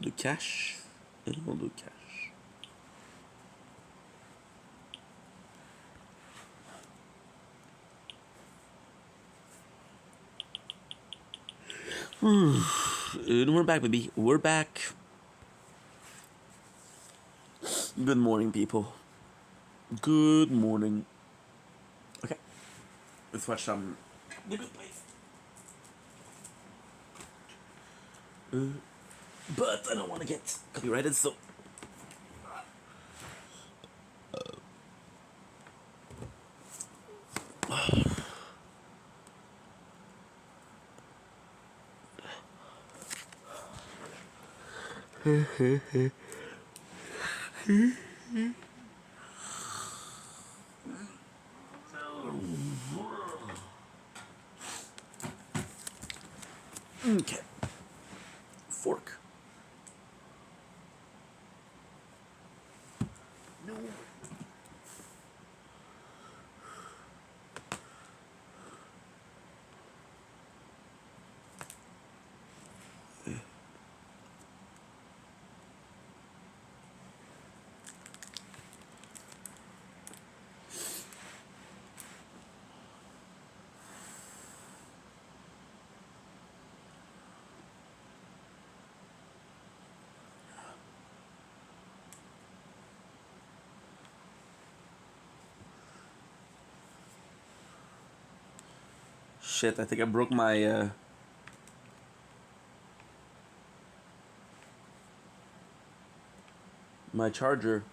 Le cash. Élément de cash. And we're back, baby. We're back. Good morning, people. Good morning. Okay. Let's watch some The Good Place. But I don't want to get copyrighted, so. Okay. Fork. No. Shit, I think I broke my charger.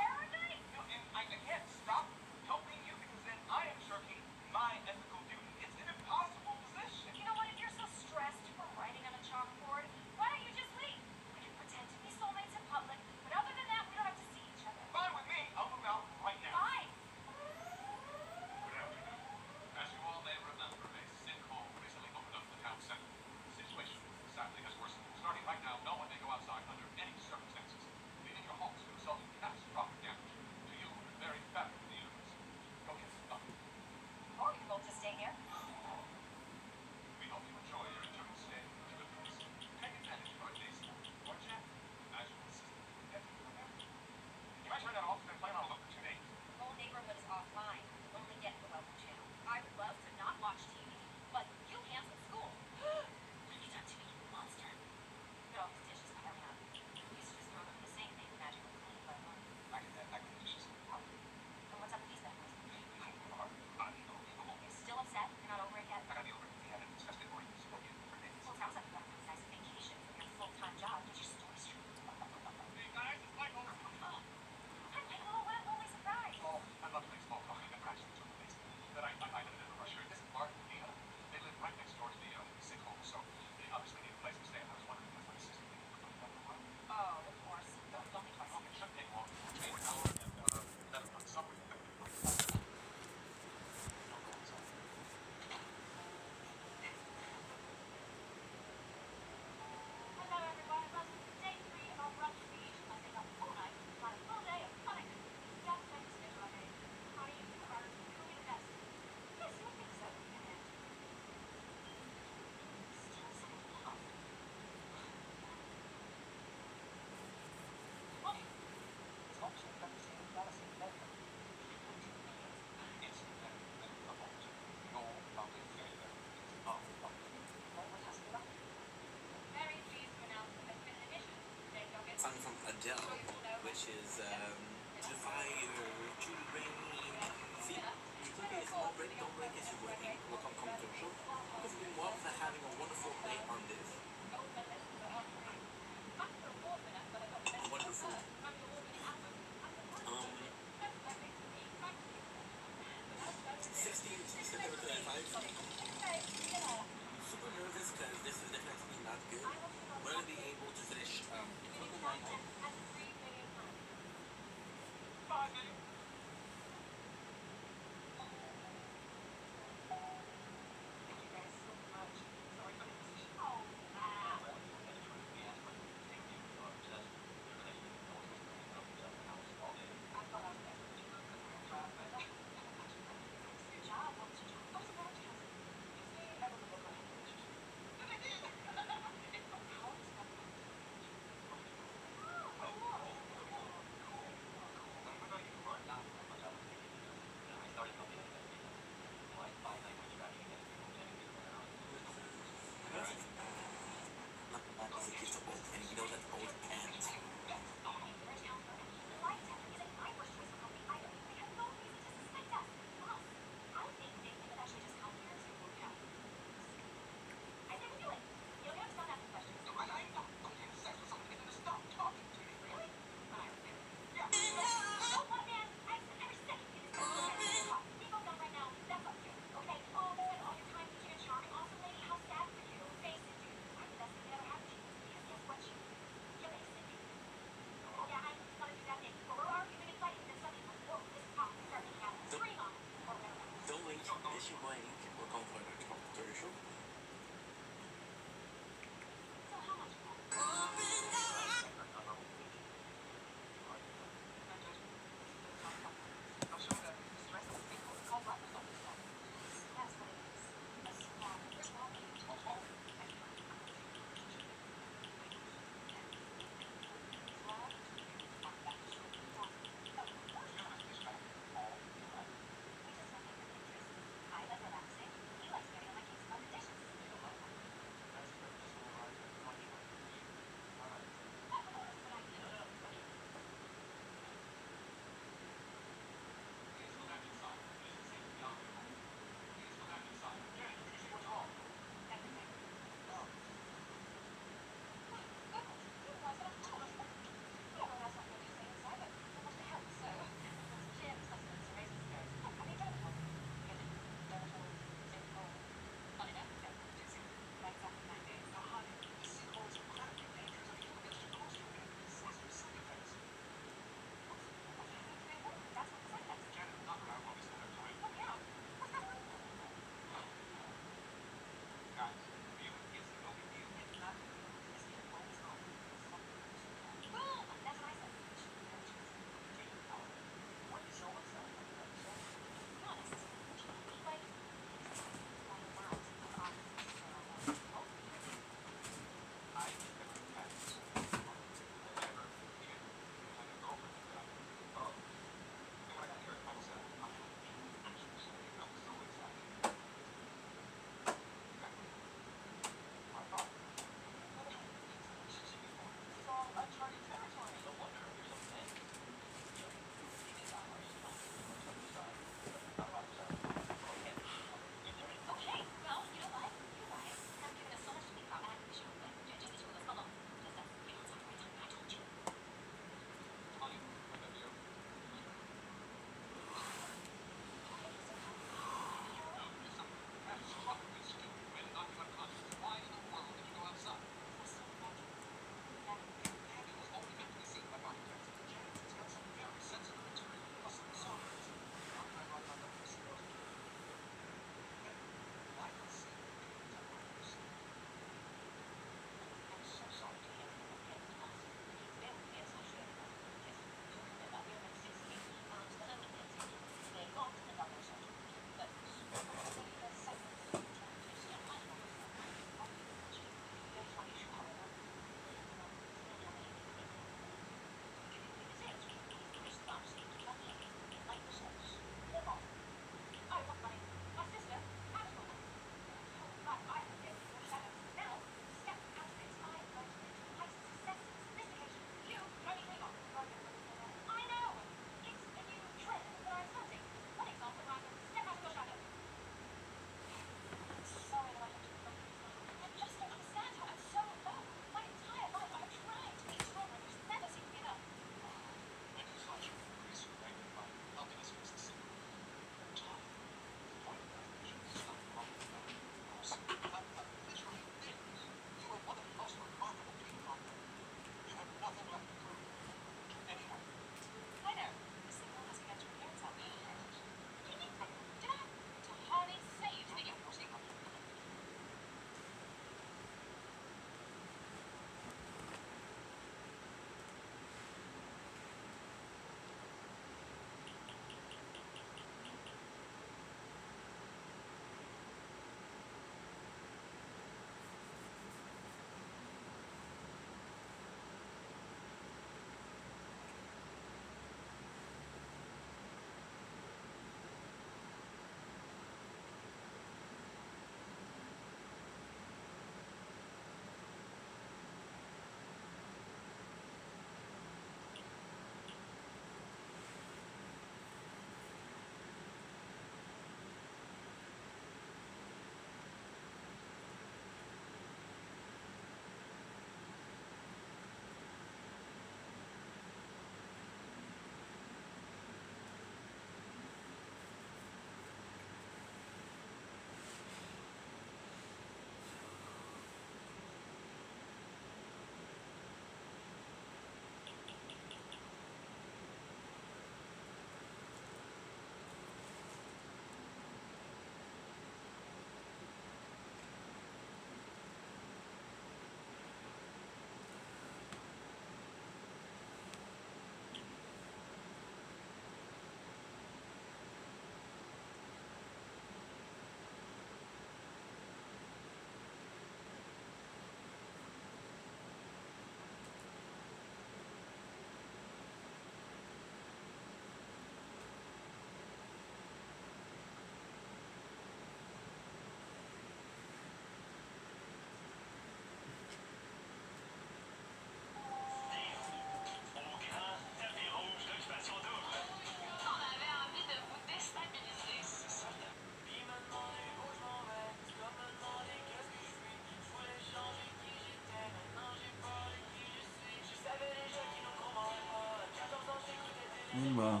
Bah,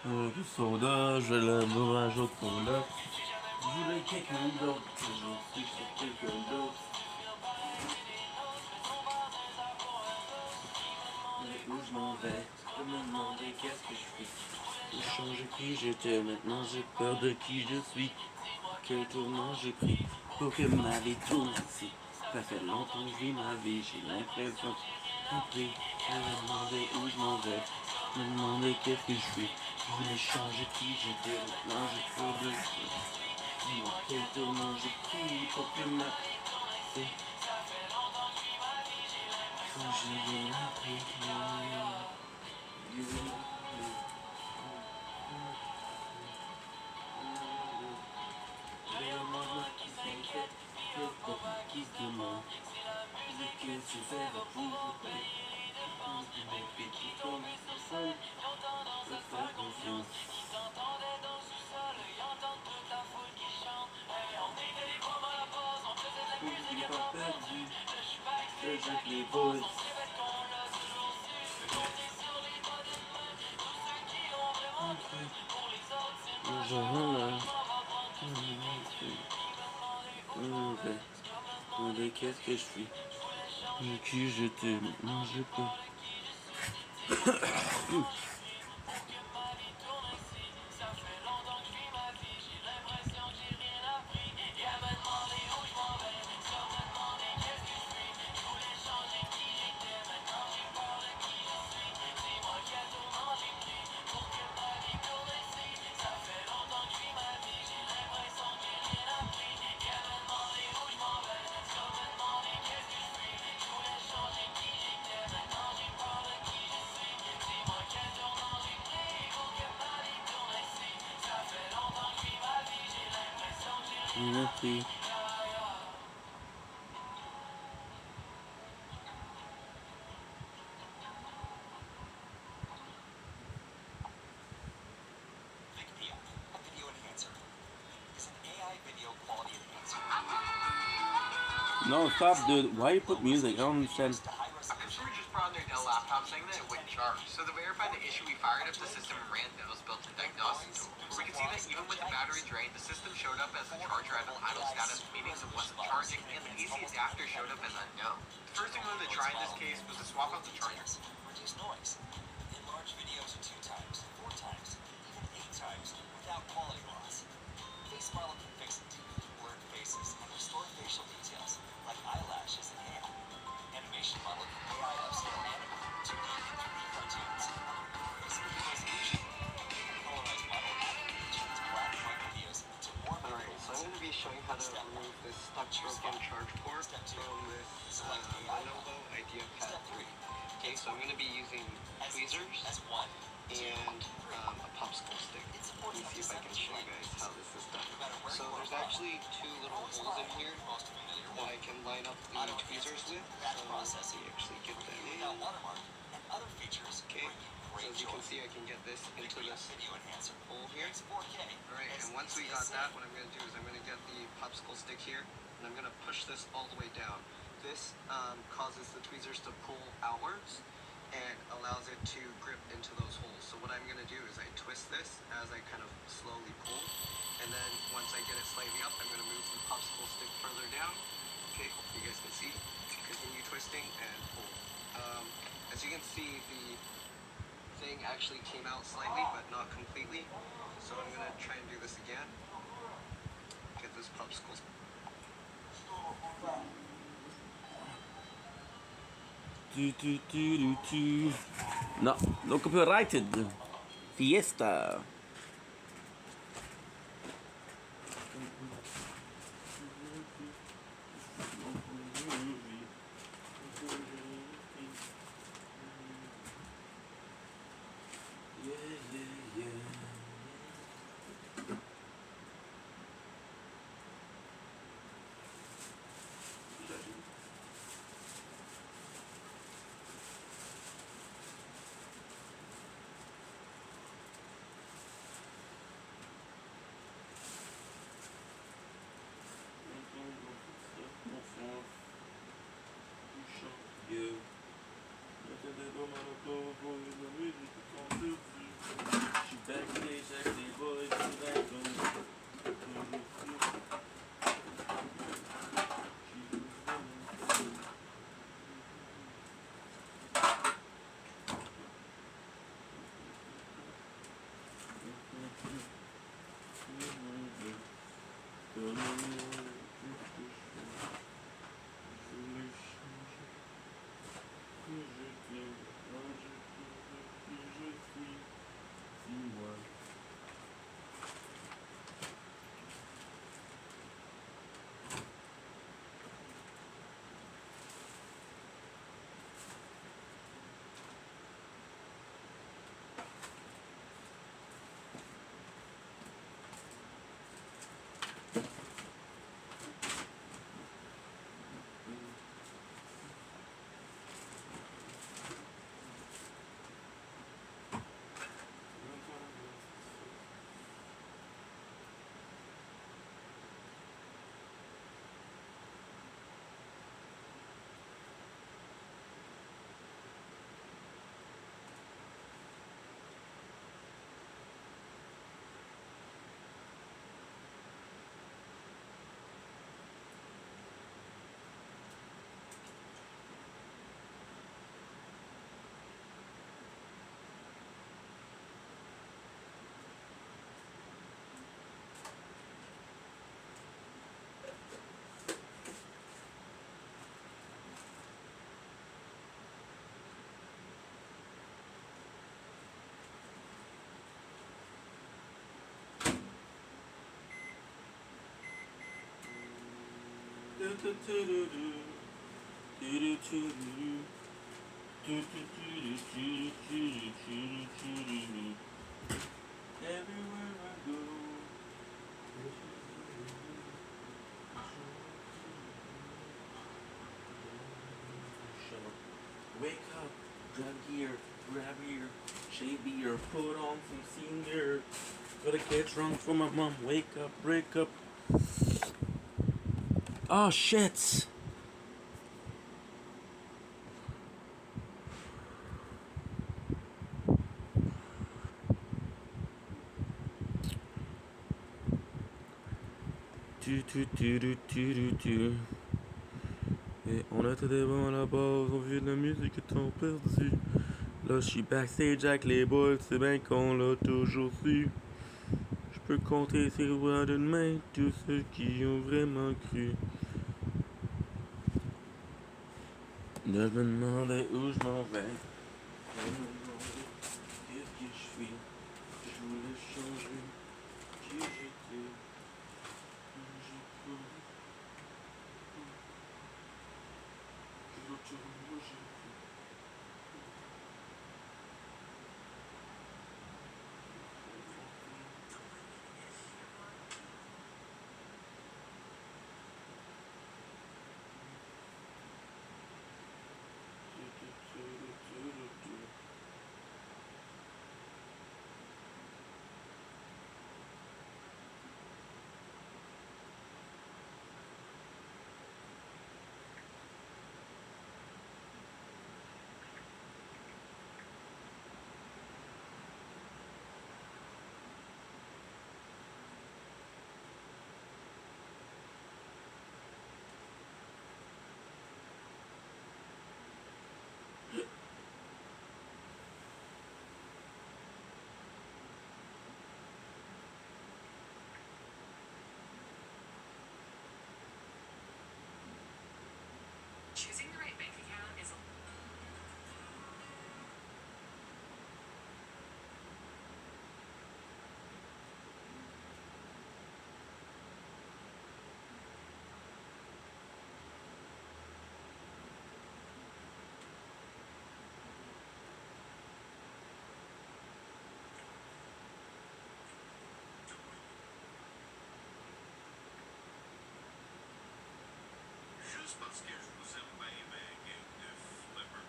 du soda, je vais le bourrage au cola. Je voulais quelqu'un d'autre, je suis sur quelqu'un d'autre. Mais où je m'en vais, je me demander qu'est-ce que je fais. J'ai changé qui j'étais, maintenant j'ai peur de qui je suis. Quel tournant j'ai pris pour que ma vie tourne ainsi. Ça fait longtemps que je vis ma vie, j'ai l'impression compris. Je me demandais où je m'en vais, je me demandais qu'est-ce que je suis. Je voulais changer qui j'étais, maintenant j'ai peur de dis-moi quel tournant j'ai pris pour que ma vie changer de qui se demande ce que tu fais pour qui tombe seul, te faire confiance. N'oublie pas perdu, je jette les boys. Je là. Qu'est-ce que je suis? Qui j'étais, maintenant je peux. Merci. VicVia, a video enhancer, is an AI video quality enhancer. No, stop, dude. Why you put music? I don't understand. A consumer just brought on their Dell laptop saying that it wouldn't charge. So to verify the issue, we fired up the system and ran Dell's built-in diagnostic tool. We can see that even with the battery drained, the system showed up as the charger at an idle status, meaning it wasn't charging, and the AC adapter showed up as unknown. The first thing we wanted to try in this case was to swap out the charger. Reduce noise. Enlarge videos 2 times, 4 times, even 8 times without quality loss. Face Marlow can fix it. Blurred faces and restore facial details like eyelashes and hair. Animation Model can AI upscale anime, 2D and 3D cartoons. Smooth resolution. Colorize Model turns black and white videos into warm Alright, so I'm going to be showing how to remove this stuck broken charge port from this Lenovo IdeaPad 3. Okay, so I'm going to be using tweezers as 1, and a popsicle stick. Let me see if I can show you guys how this is done. So there's actually 2 little holes in here that I can line up the tweezers with. So you actually get them in. Okay, so as you can see I can get this into this hole here. Alright, and once we got that, what I'm going to do is I'm going to get the popsicle stick here, and I'm going to push this all the way down. This causes the tweezers to pull outwards and allows it to grip into those holes. So what I'm going to do is I twist this as I kind of slowly pull, and then once I get it slightly up, I'm going to move the popsicle stick further down. Okay, you guys can see. Continue twisting and pull. As you can see, the thing actually came out slightly, but not completely. So I'm going to try and do this again. Get this popsicle. No, no copyrighted. Fiesta. Yeah. J'suis backstage avec les boys, c'est bien con. Everywhere I go. Wake up, grab gear, grab gear, shave beer, put on some senior. Gotta get drunk for my mom. Wake up, break up. Oh shit! Et on était devant la base, on vit de la musique et ton perdu. Là, je suis backstage avec les boys, c'est bien qu'on l'a toujours su. Je peux compter sur les doigts d'une main tous ceux qui ont vraiment cru. Je me demandais où je m'en vais. Je me demandais qu'est-ce que je suis. Je voulais changer qui j'étais. Choosing the right bank account is a Juste parce que je vous aime bien, ben, gang de flipper.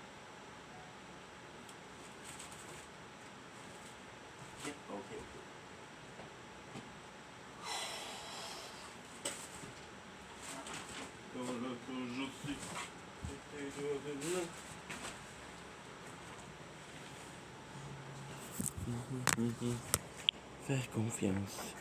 Yeah, okay. On l'a toujours su. C'était de nous. Faire confiance.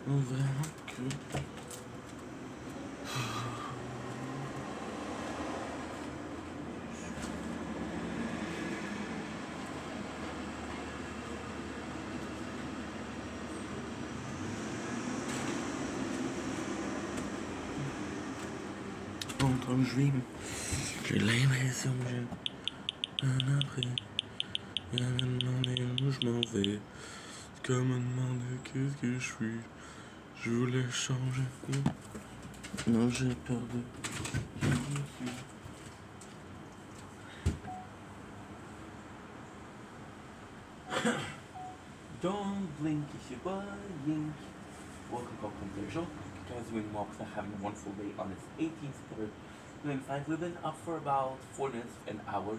Vraiment que... Entre dream, j'ai l'impression que j'ai un après. Elle me demandait où je m'en vais. C'est comme me demander qu'est-ce que je suis. Je voulais changer. Non, j'ai peur de qui je suis. Don't blink if you're buying. Welcome to the show. Guys, doing walks are having a wonderful day on this 18th September 2025. We've been up for about 4 minutes, an hour.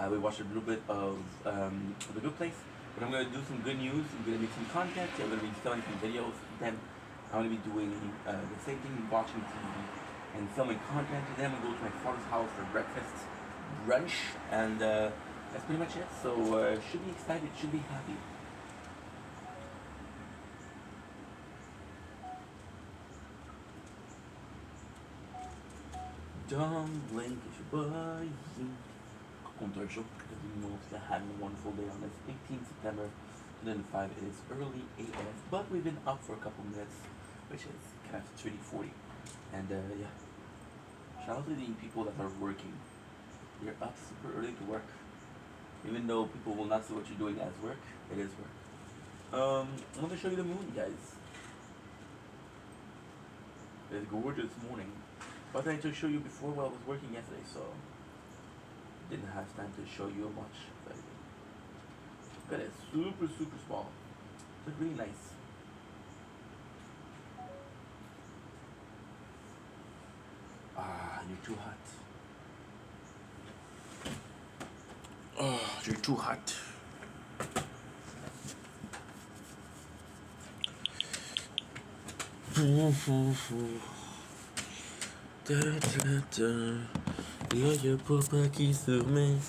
We watched a little bit of The Good Place, but I'm gonna do some good news. I'm gonna make some content. I'm gonna be filming some videos. Then I'm gonna be doing the same thing, watching TV and filming content. Then we go to my father's house for breakfast, brunch, and that's pretty much it. So should be excited, should be happy. Don't blink if you're buying. Compteur show. They're having a wonderful day on this 18th September 2005. It is early AF, but we've been up for a couple minutes, which is kind of 30-40. And yeah, shout out to the people that are working. You're up super early to work. Even though people will not see what you're doing as work, it is work. I'm gonna show you the moon, guys. It's gorgeous morning. But I tried to show you before while I was working yesterday, so didn't have time to show you much. But look at it, super small. It's really nice. Ah, you're too hot. Oh, you're too hot. Da, da, da. Là y'a papa qui se remet.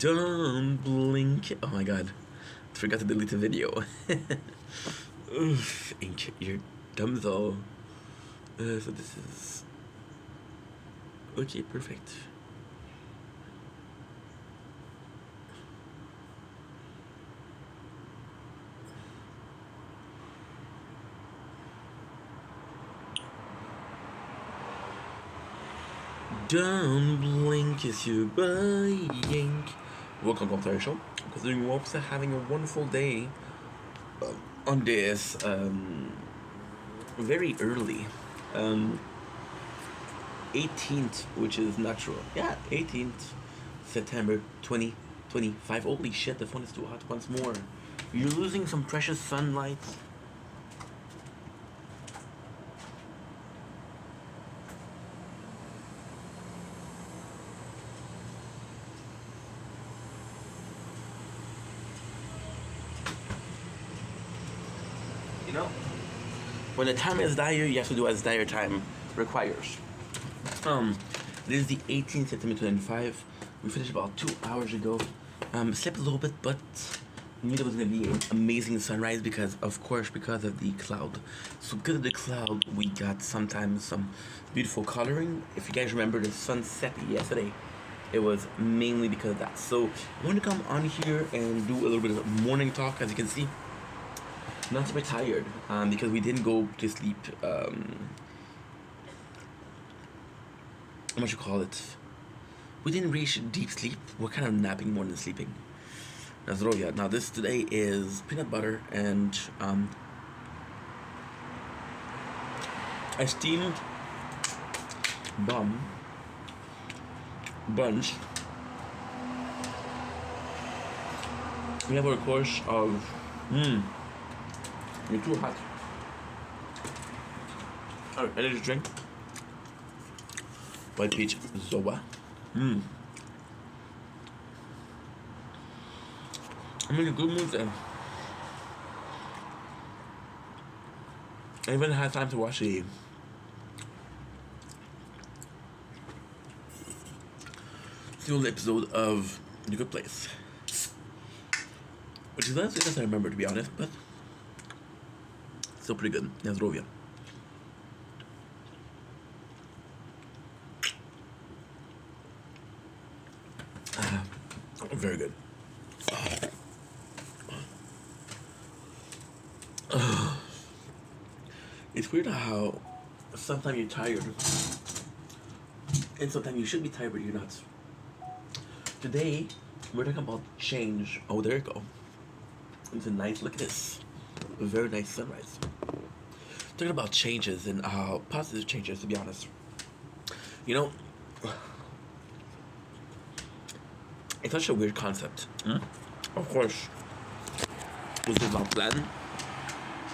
Don't blink. Oh my god, I forgot to delete the video. Oof, ain't your thumbs all. So this is okay, perfect. Don't blink as you're buying. Welcome to the show. Considering we're also having a wonderful day on this very early 18th, which is natural. Yeah, 18th September 2025. Holy shit, the phone is too hot once more. You're losing some precious sunlight. You know, when the time is dire, you have to do as dire time requires. This is the 18th September 2025. We finished about 2 hours ago. Slept a little bit, but knew there was gonna be an amazing sunrise because of the cloud. So because of the cloud, we got sometimes some beautiful coloring. If you guys remember the sunset yesterday, it was mainly because of that. So I'm going to come on here and do a little bit of morning talk. As you can see, not super tired because we didn't go to sleep. What you call it? We didn't reach deep sleep. We're kind of napping more than sleeping. Zdrowia. Now this today is peanut butter and a steamed bunch. We have a course of you're too hot. Alright, energy drink. White peach Zoa. I'm in a good mood then. I even had time to watch the old episode of The Good Place, which is not as good as I remember, to be honest, but still pretty good. Zdrowia. Very good. It's weird how sometimes you're tired and sometimes you should be tired but you're not. Today we're talking about change. Oh, there you go. It's a nice, look at this. A very nice sunrise. Talking about changes and positive changes, to be honest. You know, it's such a weird concept. Of course, this is not planned.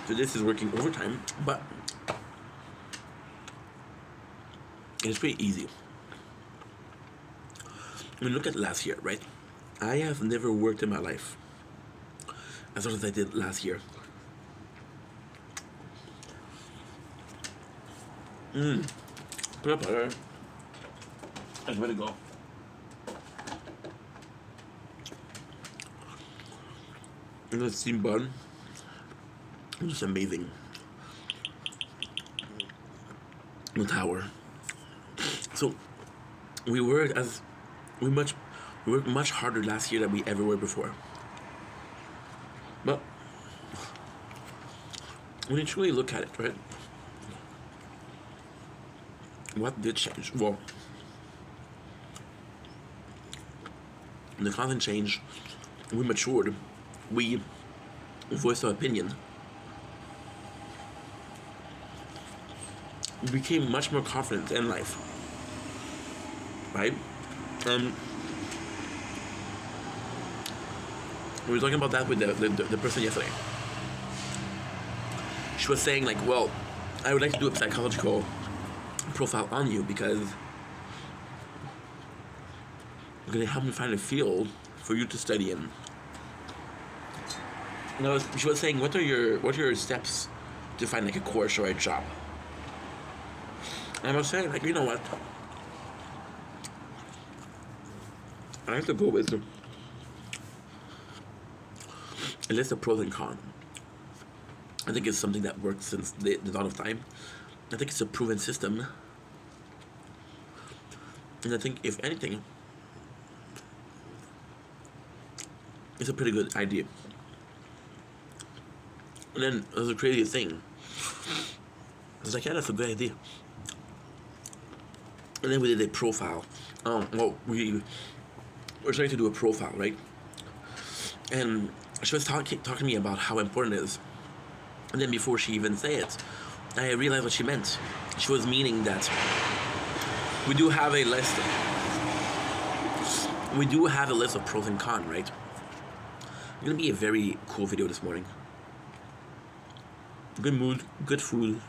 So this is working overtime, but it's pretty easy. I mean, look at last year, right? I have never worked in my life as hard as I did last year. Peanut butter. That's where to go. And the steamed bun. Just amazing. The tower. So we worked much harder last year than we ever were before. But when you truly look at it, right? What did change? Well, the constant change. We matured. We voiced our opinion. We became much more confident in life, right? We were talking about that with the person yesterday. She was saying like, well, I would like to do a psychological profile on you because it's going to help me find a field for you to study in. And she was saying, what are your steps to find like a course or a job? And I was saying, like, you know what? I have to go with a list of pros and cons. I think it's something that works since the dawn of time. I think it's a proven system. And I think, if anything, it's a pretty good idea. And then there's a crazy thing. I was like, yeah, that's a good idea. And then we did a profile. We were trying to do a profile, right? And she was talking to me about how important it is. And then before she even said it, I realized what she meant. She was meaning that we do have a list. We do have a list of pros and cons, right? It's gonna be a very cool video this morning. Good mood, good food,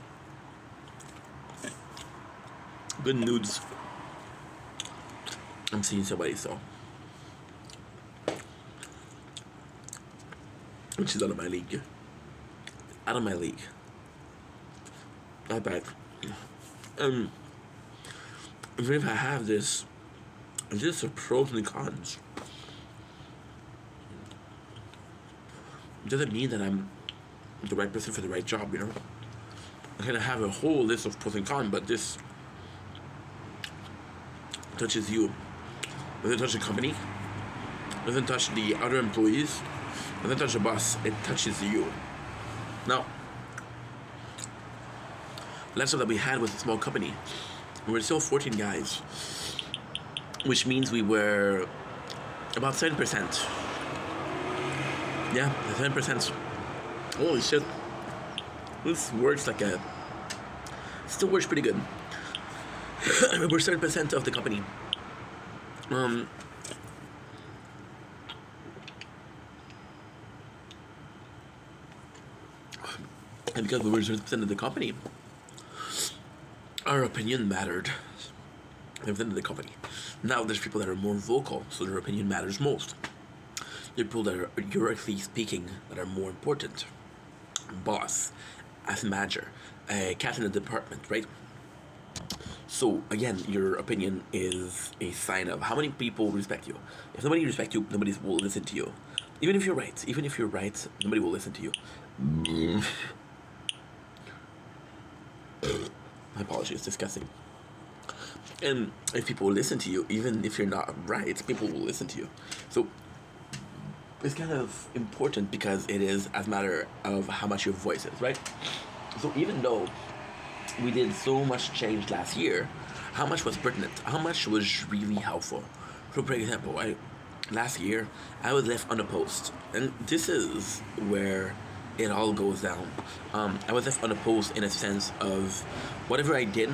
good nudes. I'm seeing somebody, so which is out of my league. Out of my league. Not bad. Even if I have this, it's just a pros and cons. It doesn't mean that I'm the right person for the right job, you know? I kind of have a whole list of pros and cons, but this touches you. doesn't touch the company, doesn't touch the other employees, doesn't touch the boss. It touches you. Now, last job that we had was a small company. We were still 14 guys, which means we were about 7%. Yeah, 7%. Holy shit. This works like a... Still works pretty good. We're 7% of the company. And because we were 7% of the company, our opinion mattered. 7% of the company. Now there's people that are more vocal, so their opinion matters most. There are people that are hierarchically speaking that are more important. Boss, as manager, captain of the department, right? So again, your opinion is a sign of how many people respect you. If nobody respects you, nobody will listen to you. Even if you're right, nobody will listen to you. My apologies, disgusting. And if people listen to you, even if you're not right, people will listen to you. So it's kind of important because it is as a matter of how much your voice is, right? So even though we did so much change last year, how much was pertinent? How much was really helpful? So for example, last year I was left unopposed, and this is where it all goes down. I was left unopposed in a sense of whatever I did,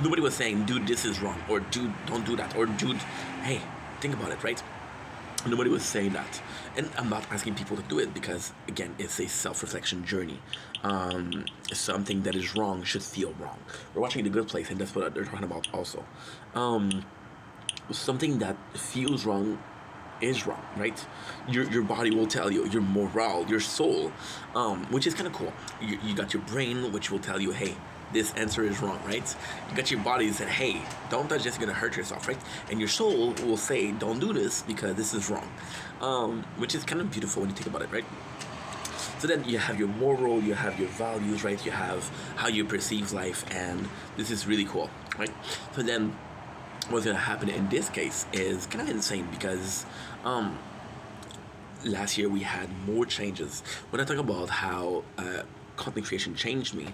nobody was saying, dude, this is wrong, or dude, don't do that, or dude, hey, think about it, right? Nobody was saying that. And I'm not asking people to do it because, again, it's a self-reflection journey. Something that is wrong should feel wrong. We're watching The Good Place, and that's what they're talking about also. Something that feels wrong is wrong, right? Your body will tell you, your morale, your soul, which is kind of cool. You got your brain, which will tell you, hey, this answer is wrong, right? You got your body that said, hey, don't touch this, you're gonna hurt yourself, right? And your soul will say, don't do this because this is wrong, which is kind of beautiful when you think about it, right? So then you have your moral, you have your values, right? You have how you perceive life, and this is really cool, right? So then what's gonna happen in this case is kind of insane because last year we had more changes. When I talk about how content creation changed me,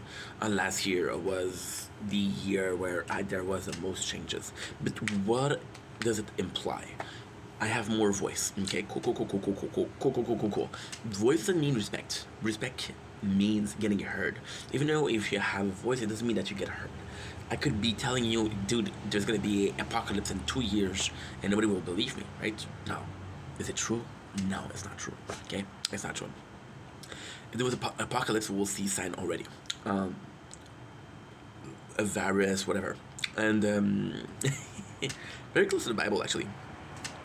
last year was the year where there was the most changes. But what does it imply? I have more voice. Okay, cool. Voice doesn't mean respect. Respect means getting heard. Even though if you have a voice, it doesn't mean that you get heard. I could be telling you, dude, there's gonna be an apocalypse in 2 years, and nobody will believe me, right? No. Is it true? No, it's not true. Okay, it's not true. If there was an apocalypse, we'll see sign already. A virus, whatever, and very close to the Bible actually.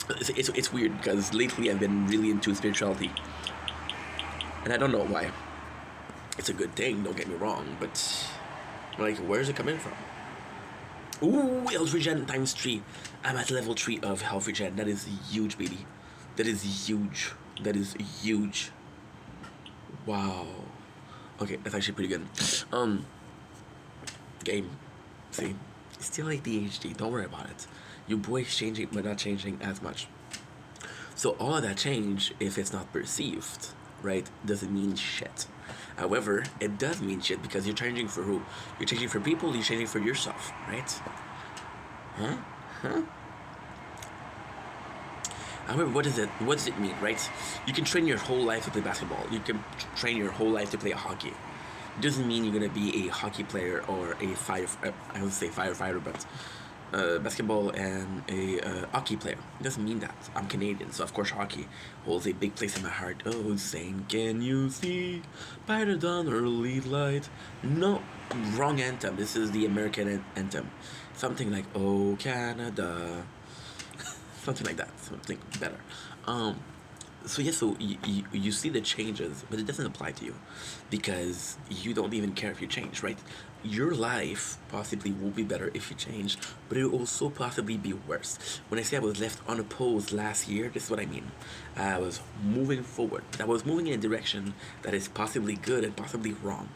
It's weird because lately I've been really into spirituality, and I don't know why. It's a good thing, don't get me wrong, but like, where's it coming from? Ooh, health regen times 3. I'm at level 3 of health regen. That is huge, baby. That is huge. That is huge. Wow. Okay, that's actually pretty good. Game. See? Still ADHD, don't worry about it. Your boy's changing, but not changing as much. So all of that change, if it's not perceived, right, doesn't mean shit. However, it does mean shit because you're changing for who? You're changing for people, you're changing for yourself, right? Huh? However, what does it mean, right? You can train your whole life to play basketball. You can train your whole life to play hockey. It doesn't mean you're gonna be a hockey player or I would say firefighter, but basketball and a hockey player. It doesn't mean that. I'm Canadian, so of course hockey holds a big place in my heart. Oh, saying, can you see by the dawn early light? No, wrong anthem. This is the American anthem. Something like, oh, Canada. Something like that, something better. So you see the changes, but it doesn't apply to you because you don't even care if you change, right? Your life possibly will be better if you change, but it will also possibly be worse. When I say I was left unopposed last year, this is what I mean. I was moving forward. I was moving in a direction that is possibly good and possibly wrong.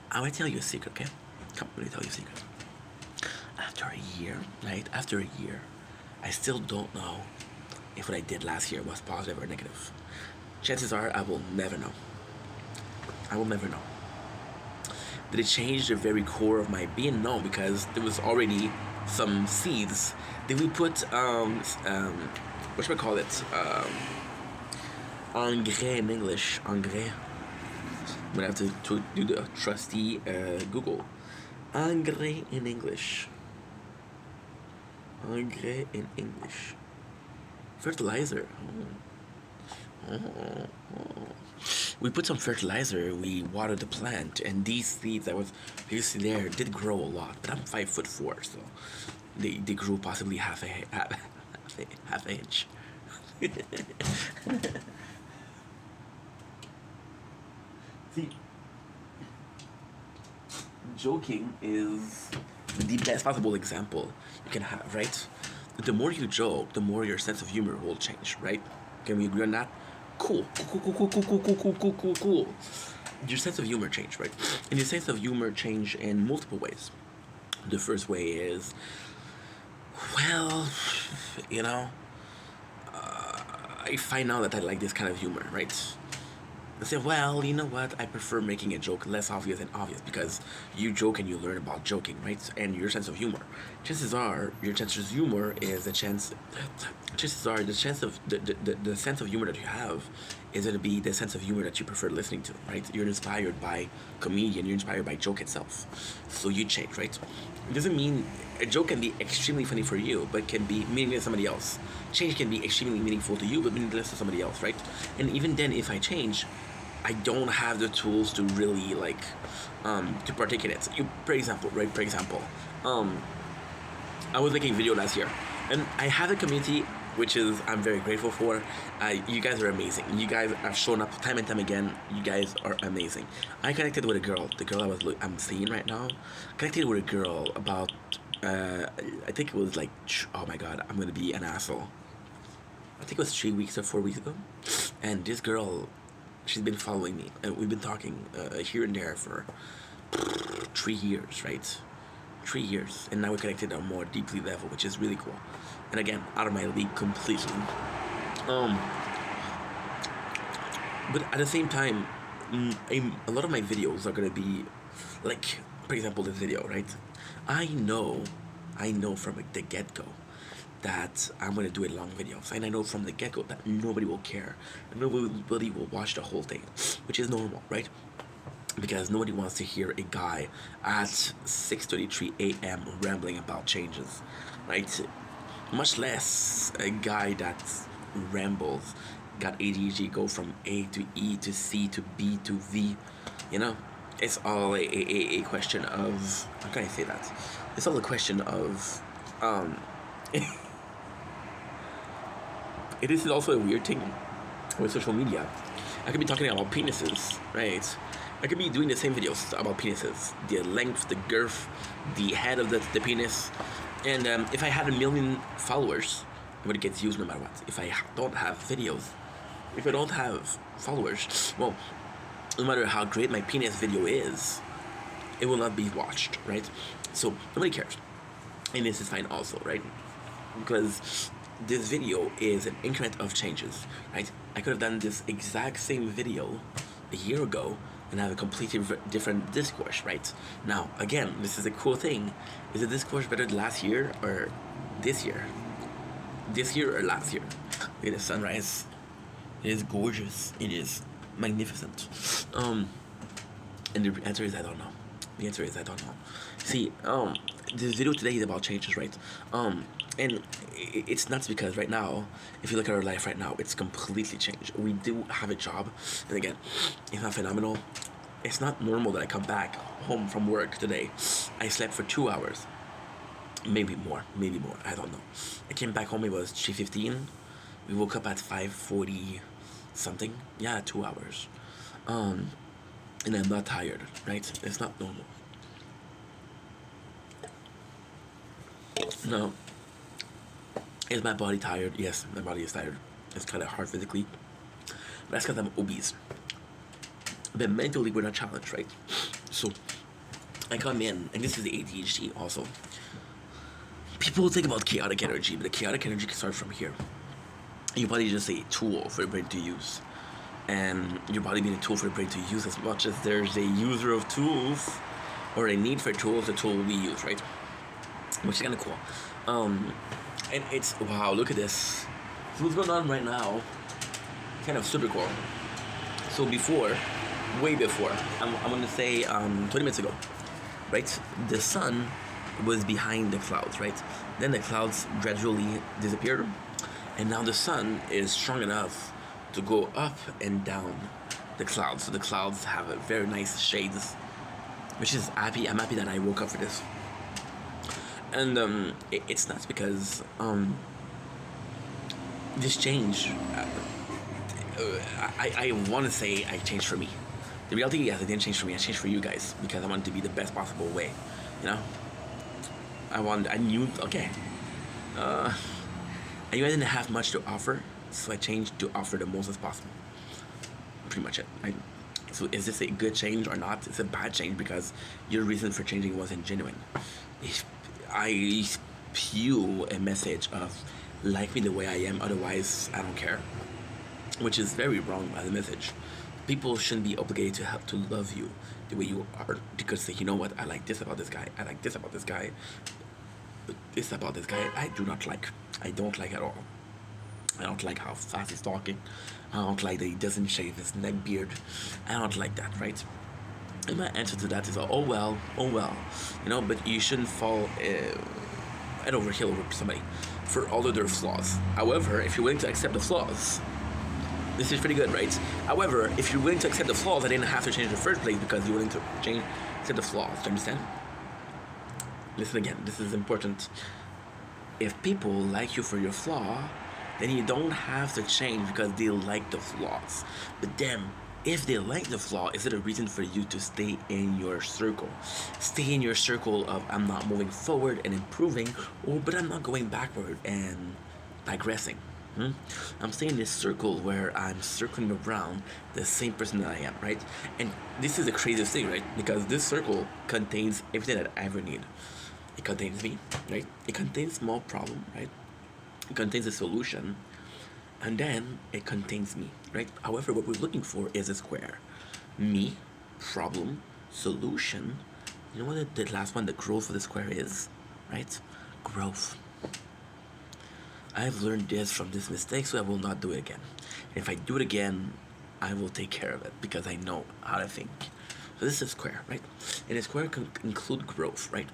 I want to tell you a secret, okay? Come, let me tell you a secret. After a year, right? After a year, I still don't know if what I did last year was positive or negative. Chances are I will never know. I will never know. Did it change the very core of my being? No, because there was already some seeds. Did we put what should I call it? Engrais in English. Engrais. I'm gonna have to do the trusty Google. Engrais in English. Engrais in English. Fertilizer. We put some fertilizer, we watered the plant, and these seeds that was previously there did grow a lot. But I'm 5'4", so they grew possibly half an inch. See, joking is the best possible example you can have, right? The more you joke, the more your sense of humor will change, right? Can we agree on that? Cool. Your sense of humor change, right? And your sense of humor change in multiple ways. The first way is, well, you know, I find out that I like this kind of humor, right? I say, well, you know what? I prefer making a joke less obvious than obvious because you joke and you learn about joking, right? And your sense of humor. Chances are, your sense of humor is a chance. Chances are, the chance of the sense of humor that you have is going to be the sense of humor that you prefer listening to, right? You're inspired by comedian. You're inspired by joke itself. So you change, right? It doesn't mean a joke can be extremely funny for you, but can be meaningless to somebody else. Change can be extremely meaningful to you, but meaningless to somebody else, right? And even then, if I change, I don't have the tools to really to partake in it. For example, I was making a video last year, and I have a community which is I'm very grateful for. You guys are amazing. You guys have shown up time and time again. You guys are amazing. I connected with a girl. The girl I'm seeing right now, connected with a girl about I think it was like, oh my god, I'm gonna be an asshole. I think it was 3 weeks or 4 weeks ago, and this girl, she's been following me, and we've been talking here and there for 3 years, right? 3 years, and now we're connected on a more deeply level, which is really cool. And again, out of my league completely. But at the same time, a lot of my videos are gonna be like, for example, this video, right? I know from the get-go that I'm gonna do a long videos, and I know from the get-go that nobody will care, nobody will watch the whole thing, which is normal, right? Because nobody wants to hear a guy at 6:33 a.m. rambling about changes, right? Much less a guy that rambles, got ADHD, go from A to E to C to B to V, you know? It's all a question of, how can I say that? It's all a question of, it is also a weird thing with social media. I could be talking about penises, right? I could be doing the same videos about penises. The length, the girth, the head of the penis. And if I had 1 million followers, it would get used no matter what. If I don't have videos, if I don't have followers, well, no matter how great my penis video is, it will not be watched, right? So nobody cares. And this is fine also, right? Because this video is an increment of changes, right? I could have done this exact same video a year ago and have a completely different discourse, right? Now, again, this is a cool thing. Is the discourse better than last year or this year? This year or last year? Look at the sunrise. It is gorgeous. It is magnificent. And the answer is I don't know. The answer is I don't know. See, this video today is about changes, right? And it's nuts because right now, if you look at our life right now, it's completely changed. We do have a job, and again, it's not phenomenal. It's not normal that I come back home from work today. I slept for 2 hours. Maybe more, I don't know. I came back home, it was 3:15. We woke up at 5:40 something. Yeah, 2 hours. And I'm not tired, right? It's not normal. No. Is my body tired? Yes, my body is tired. It's kind of hard physically. But that's because I'm obese. But mentally, we're not challenged, right? So, I come in, and this is the ADHD also. People think about chaotic energy, but the chaotic energy can start from here. Your body is just a tool for the brain to use. And your body being a tool for the brain to use, as much as there's a user of tools or a need for tools, the tool will be used, right? Which is kind of cool. And it's, wow, look at this. So what's going on right now, kind of super cool. So before, way before, I'm going to say 20 minutes ago, right? The sun was behind the clouds, right? Then the clouds gradually disappeared. And now the sun is strong enough to go up and down the clouds. So the clouds have a very nice shades, which is happy. I'm happy that I woke up for this. And it's nuts because this change, I want to say I changed for me. The reality is I didn't change for me. I changed for you guys because I wanted to be the best possible way. You know, I knew, okay. I knew I didn't have much to offer, so I changed to offer the most as possible. Pretty much it. So is this a good change or not? It's a bad change because your reason for changing wasn't genuine. If I spew a message of like me the way I am, otherwise I don't care, which is very wrong as a message. People shouldn't be obligated to love you the way you are because they, you know what, I like this about this guy, I like this about this guy, but this about this guy I do not like. I don't like at all. I don't like how fast he's talking. I don't like that he doesn't shave his neck beard. I don't like that, right? And my answer to that is, oh well. You know, but you shouldn't fall head over heel over somebody for all of their flaws. However, if you're willing to accept the flaws, this is pretty good, right? However, if you're willing to accept the flaws, I didn't have to change in the first place because you're willing to accept the flaws. Do you understand? Listen again, this is important. If people like you for your flaw, then you don't have to change because they like the flaws. But then, if they like the flaw, is it a reason for you to stay in your circle? Stay in your circle of I'm not moving forward and improving, but I'm not going backward and digressing. I'm staying in this circle where I'm circling around the same person that I am, right? And this is the craziest thing, right? Because this circle contains everything that I ever need. It contains me, right? It contains small problem, right? It contains a solution, and then it contains me, right? However, what we're looking for is a square. Me, problem, solution. You know what the last one, the growth of the square is, right? Growth. I've learned this from this mistake, so I will not do it again. And if I do it again, I will take care of it because I know how to think. So this is a square, right? And a square can include growth, right?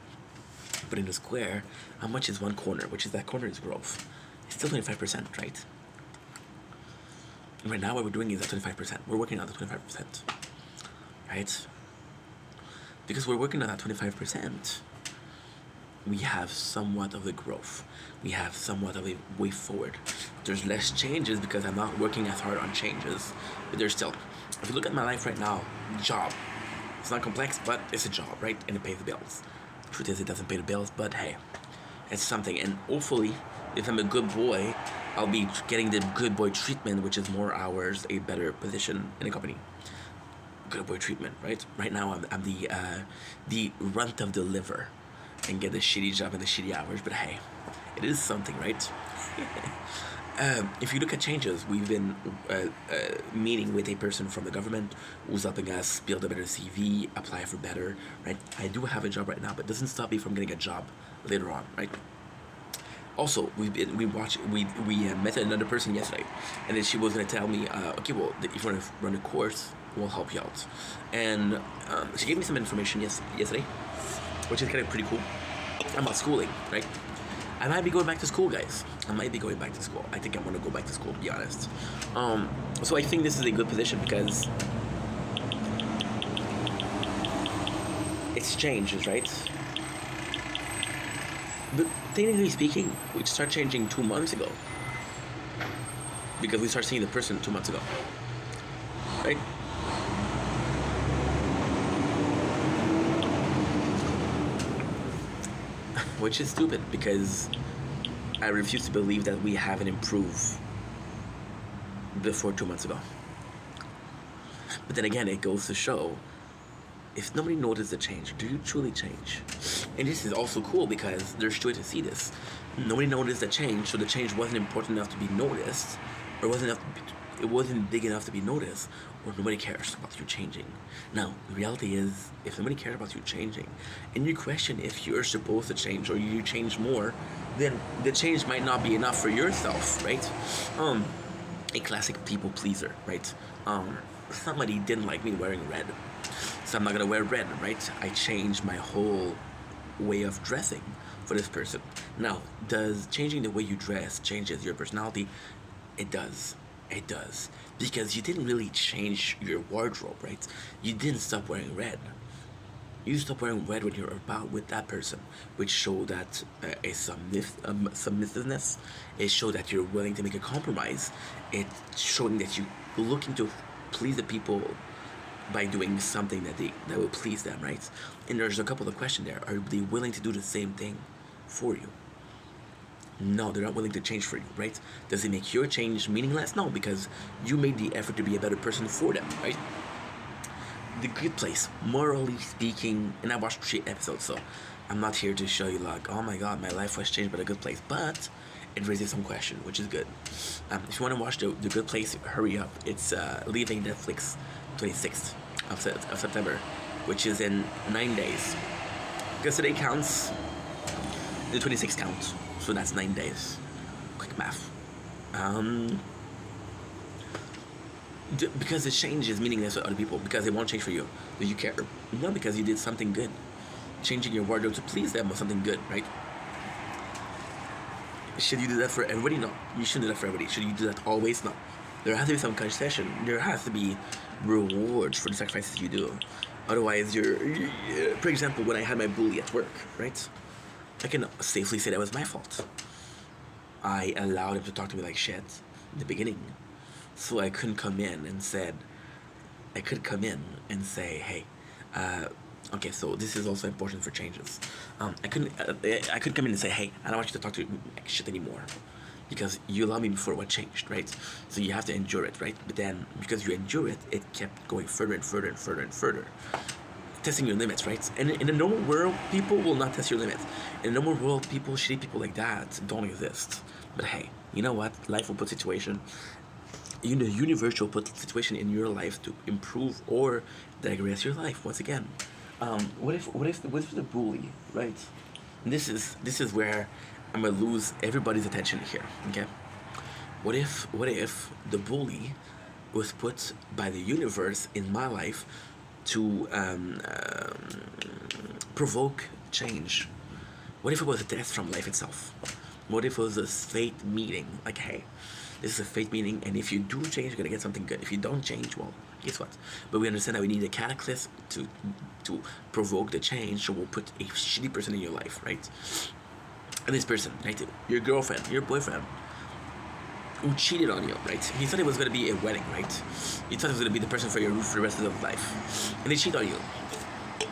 But in the square, how much is one corner? Which is that corner is growth. It's still 25%, right? And right now what we're doing is at 25%. We're working on the 25%, right? Because we're working on that 25%, we have somewhat of the growth. We have somewhat of a way forward. There's less changes because I'm not working as hard on changes. But there's still, if you look at my life right now, job. It's not complex, but it's a job, right? And it pays the bills. Truth is, it doesn't pay the bills, but hey, it's something. And hopefully, if I'm a good boy, I'll be getting the good boy treatment, which is more hours, a better position in a company. Good boy treatment, right? Right now, I'm the runt of the liver, and get the shitty job and the shitty hours. But hey, it is something, right? If you look at changes, we've been meeting with a person from the government who's helping us build a better CV, apply for better, right? I do have a job right now, but it doesn't stop me from getting a job later on, right? Also, we met another person yesterday, and then she was going to tell me, okay, well, if you want to run a course, we'll help you out. And she gave me some information yesterday, which is kind of pretty cool, about schooling, right? I might be going back to school, guys. I might be going back to school. I think I want to go back to school, to be honest. So I think this is a good position because it's changes, right? But technically speaking, we start changing 2 months ago because we start seeing the person 2 months ago, right? Which is stupid because I refuse to believe that we haven't improved before 2 months ago. But then again, it goes to show if nobody noticed the change, do you truly change? And this is also cool because there's two ways to see this. Nobody noticed the change, so the change wasn't important enough to be noticed, or it wasn't big enough to be noticed, or nobody cares about you changing. Now, the reality is, if nobody cares about you changing, and you question if you're supposed to change or you change more, then the change might not be enough for yourself, right? A classic people pleaser, right? Somebody didn't like me wearing red, so I'm not gonna wear red, right? I changed my whole way of dressing for this person. Now, does changing the way you dress changes your personality? It does. It does. Because you didn't really change your wardrobe, right? You didn't stop wearing red. You stop wearing red when you're about with that person, which show that a submissiveness. It show that you're willing to make a compromise. It's showing that you're looking to please the people by doing something that will please them, right? And there's a couple of questions there. Are they willing to do the same thing for you? No, they're not willing to change for you, right? Does it make your change meaningless? No, because you made the effort to be a better person for them, right? The Good Place, morally speaking, and I watched 3 episodes, so I'm not here to show you like, oh my god, my life was changed by The Good Place, but it raises some question, which is good. If you want to watch the Good Place, hurry up. It's leaving Netflix 26th of September, which is in 9 days. Because today counts, the 26th counts, so that's 9 days. Quick math. Because the change is meaningless to other people, because they won't change for you. Do you care? No, because you did something good. Changing your wardrobe to please them was something good, right? Should you do that for everybody? No. You shouldn't do that for everybody. Should you do that always? No. There has to be some concession. There has to be rewards for the sacrifices you do. Otherwise, for example, when I had my bully at work, right? I can safely say that was my fault. I allowed him to talk to me like shit in the beginning. So I couldn't come in and say, hey, okay, so this is also important for changes. I could come in and say, hey, I don't want you to talk to me like shit anymore, because you allowed me before what changed, right? So you have to endure it, right? But then, because you endure it, it kept going further and further and further and further. Testing your limits, right? And in the normal world, people will not test your limits. In the normal world, shitty people like that don't exist. But hey, you know what? Life will put situation. The universe will put situation in your life to improve or digress your life once again. What if the bully, right? And this is where I'm gonna lose everybody's attention here. Okay. What if the bully was put by the universe in my life to provoke change? What if it was a test from life itself? What if it was a fate meeting? Like, hey, this is a fate meeting, and if you do change, you're gonna get something good. If you don't change, well, guess what? But we understand that we need a cataclysm to provoke the change, so we'll put a shitty person in your life, right? And this person, right, your girlfriend, your boyfriend, who cheated on you, right? You thought it was gonna be a wedding, right? You thought it was gonna be the person for the rest of your life, and they cheat on you.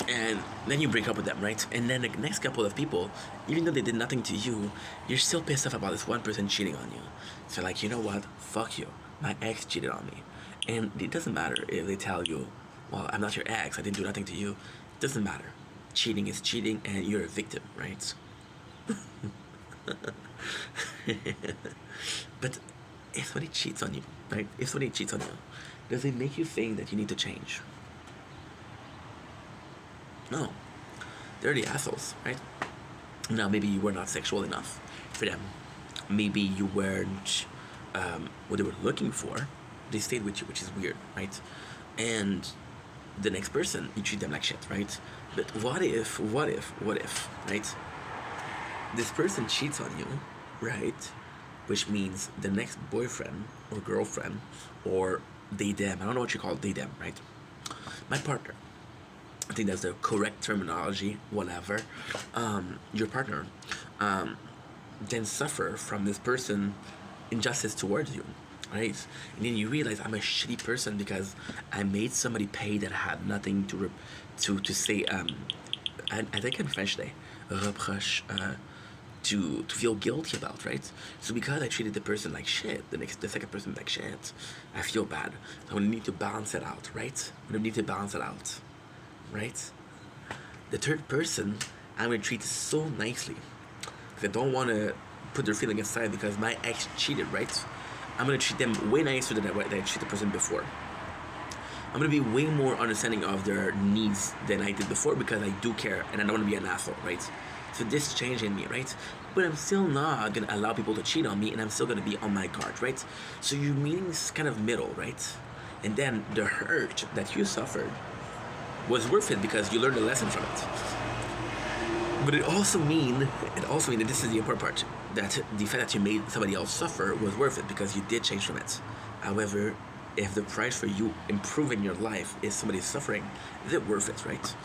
And then you break up with them, right? And then the next couple of people, even though they did nothing to you, you're still pissed off about this one person cheating on you. So like, you know what? Fuck you. My ex cheated on me. And it doesn't matter if they tell you, well, I'm not your ex, I didn't do nothing to you. It doesn't matter. Cheating is cheating, and you're a victim, right? But if somebody cheats on you, right? If somebody cheats on you, does it make you think that you need to change? No. They're the assholes, right? Now, maybe you were not sexual enough for them. Maybe you weren't what they were looking for. They stayed with you, which is weird, right? And the next person, you treat them like shit, right? But what if, right? This person cheats on you, right? Which means the next boyfriend or girlfriend, or they them, I don't know what you call it, they them, right? My partner, I think that's the correct terminology, whatever. Your partner then suffer from this person injustice towards you, right? And then you realize, I'm a shitty person because I made somebody pay that had nothing to say. I think in French they reproche, to feel guilty about, right? So because I treated the person like shit, the second person like shit, I feel bad. So I need to balance it out, right? I need to balance it out. right? The third person, I'm gonna treat so nicely. Because I don't want to put their feeling aside because my ex cheated, right? I'm gonna treat them way nicer than I treated the person before. I'm gonna be way more understanding of their needs than I did before because I do care and I don't wanna be an asshole, right? So this changed in me, right? But I'm still not gonna allow people to cheat on me and I'm still gonna be on my guard, right? So your meaning's kind of middle, right? And then the hurt that you suffered was worth it because you learned a lesson from it. But it also means that this is the important part, that the fact that you made somebody else suffer was worth it because you did change from it. However, if the price for you improving your life is somebody suffering, is it worth it, right?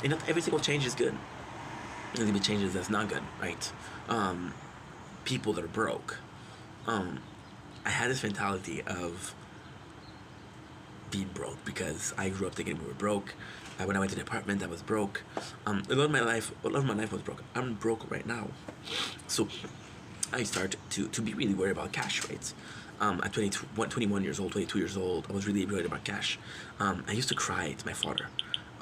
And not every single change is good. There's gonna be changes that's not good, right? People that are broke. I had this mentality of being broke because I grew up thinking we were broke. When I went to the apartment, I was broke. A lot of my life was broke. I'm broke right now, so I start to be really worried about cash rates. At 21 years old, 22 years old, I was really worried about cash. I used to cry to my father.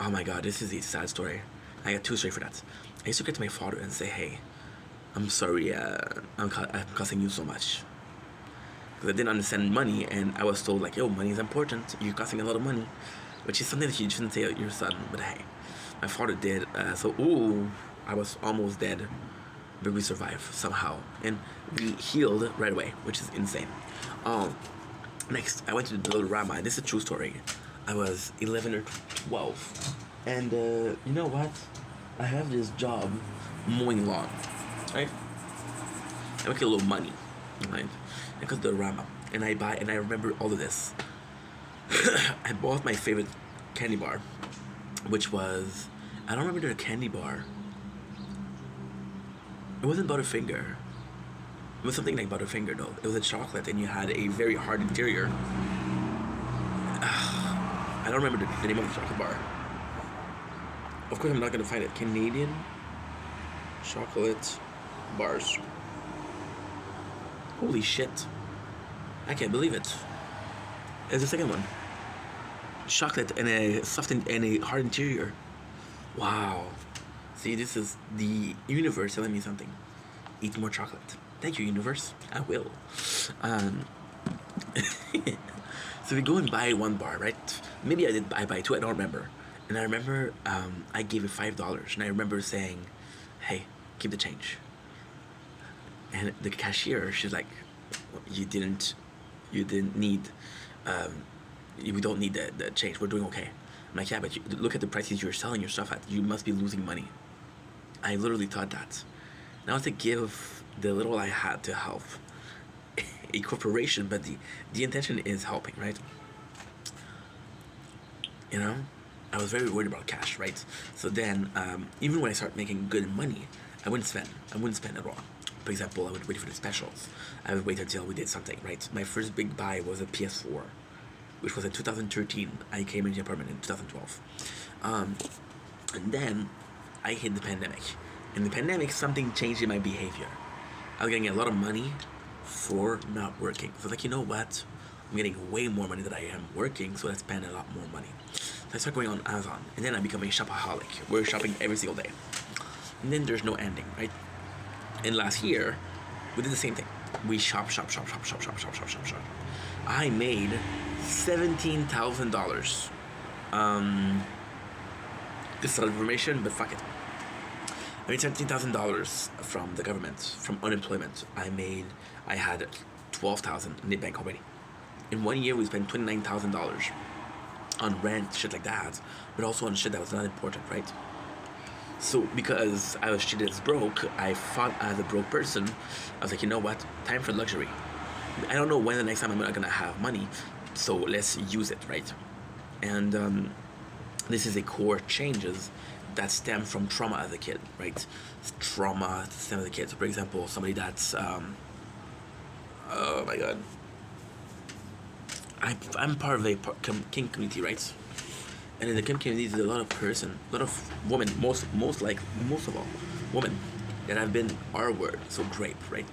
Oh my God, this is a sad story. I got too straight for that. I used to get to my father and say, "Hey, I'm sorry, I'm costing you so much." Because I didn't understand money, and I was told like, "Yo, money is important. You're costing a lot of money," which is something that you shouldn't say to your son. But hey, my father did. I was almost dead, but we survived somehow, and we healed right away, which is insane. Next, I went to the Dollarama. This is a true story. I was 11 or 12, and you know what? I have this job mowing lawn, right? I make a little money, right? I go to the Dollarama, and I remember all of this. I bought my favorite candy bar, which was, I don't remember the candy bar. It wasn't Butterfinger. It was something like Butterfinger though. It was a chocolate and you had a very hard interior. I don't remember the name of the chocolate bar. Of course I'm not gonna find it. Canadian chocolate bars. Holy shit. I can't believe it. It's the second one. Chocolate and a soft and a hard interior. Wow. See, this is the universe telling me something. Eat more chocolate. Thank you, universe. I will. So we go and buy one bar, right? Maybe I buy two, I don't remember. And I remember I gave it $5. And I remember saying, "Hey, keep the change." And the cashier, she's like, you didn't need, we don't need the change. We're doing okay. I'm like, yeah, but look at the prices you're selling your stuff at. You must be losing money. I literally thought that. Now to give the little I had to help a corporation, but the intention is helping, right? You know, I was very worried about cash, right? So then, even when I start making good money, I wouldn't spend at all. For example, I would wait for the specials. I would wait until we did something, right? My first big buy was a PS4, which was in 2013. I came into the apartment in 2012. And then I hit the pandemic. In the pandemic, something changed in my behavior. I was getting a lot of money for not working. So like, you know what? I'm getting way more money than I am working, so let's spend a lot more money. So I start going on Amazon, and then I become a shopaholic. We're shopping every single day. And then there's no ending, right? And last year, we did the same thing. We shop. I made $17,000. This is a lot of information, but fuck it. I made $17,000 from the government, from unemployment. I had $12,000 in the bank already. In 1 year, we spent $29,000 on rent, shit like that, but also on shit that was not important, right? So because I was treated as broke, I fought as a broke person. I was like, you know what? Time for luxury. I don't know when the next time I'm not gonna have money, so let's use it, right? And this is a core changes that stem from trauma as a kid, right? Trauma stem as a kid. So for example, somebody that's oh my god, I'm part of a kink community, right? And in the kink community, there's a lot of women, most of all, women that have been R word, so grape, right?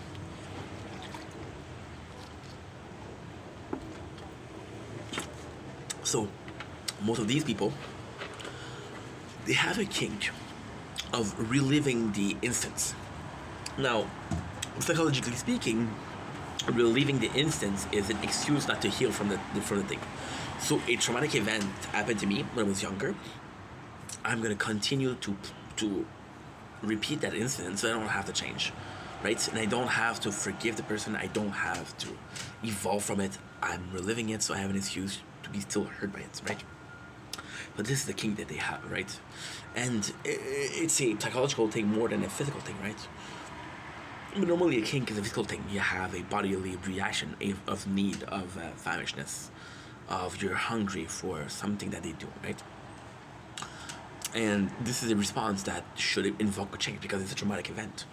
So most of these people they have a kink of reliving the instance. Now, psychologically speaking, reliving the instance is an excuse not to heal from the thing. So a traumatic event happened to me when I was younger. I'm gonna continue to repeat that incident, so I don't have to change, right? And I don't have to forgive the person. I don't have to evolve from it. I'm reliving it, so I have an excuse to be still hurt by it, right? But this is the kink that they have, right? And it's a psychological thing more than a physical thing, right? But normally a kink is a physical thing. You have a bodily reaction of need, of famishness, of you're hungry for something that they do, right? And this is a response that should invoke a change because it's a traumatic event.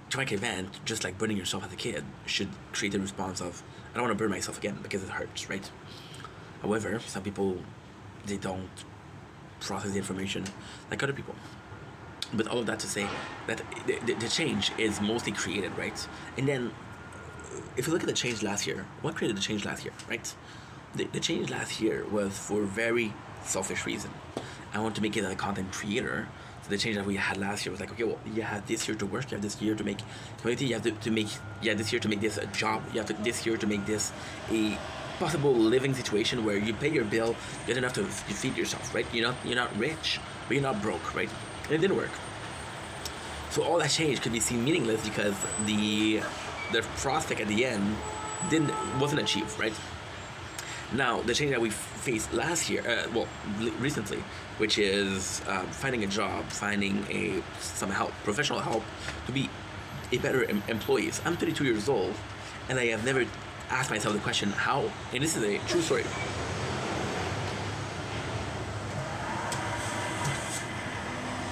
Traumatic event, just like burning yourself as a kid, should create a response of, I don't want to burn myself again because it hurts, right? However, some people, they don't process the information like other people. But all of that to say that the change is mostly created, right? And then, if you look at the change last year, what created the change last year, right? The change last year was for a very selfish reason. I want to make it a content creator. So the change that we had last year was like, okay, well, you have this year to work, you have this year to make community, you have to make, this year to make this a job, you have this year to make this a possible living situation where you pay your bill, get enough to feed yourself, right? You're not rich, but you're not broke, right? And it didn't work. So all that change could be seen meaningless because the prospect at the end wasn't achieved, right? Now, the change that we faced last year, recently, which is finding a job, finding some help, professional help, to be a better employee. I'm 32 years old, and I have never asked myself the question, how? And this is a true story.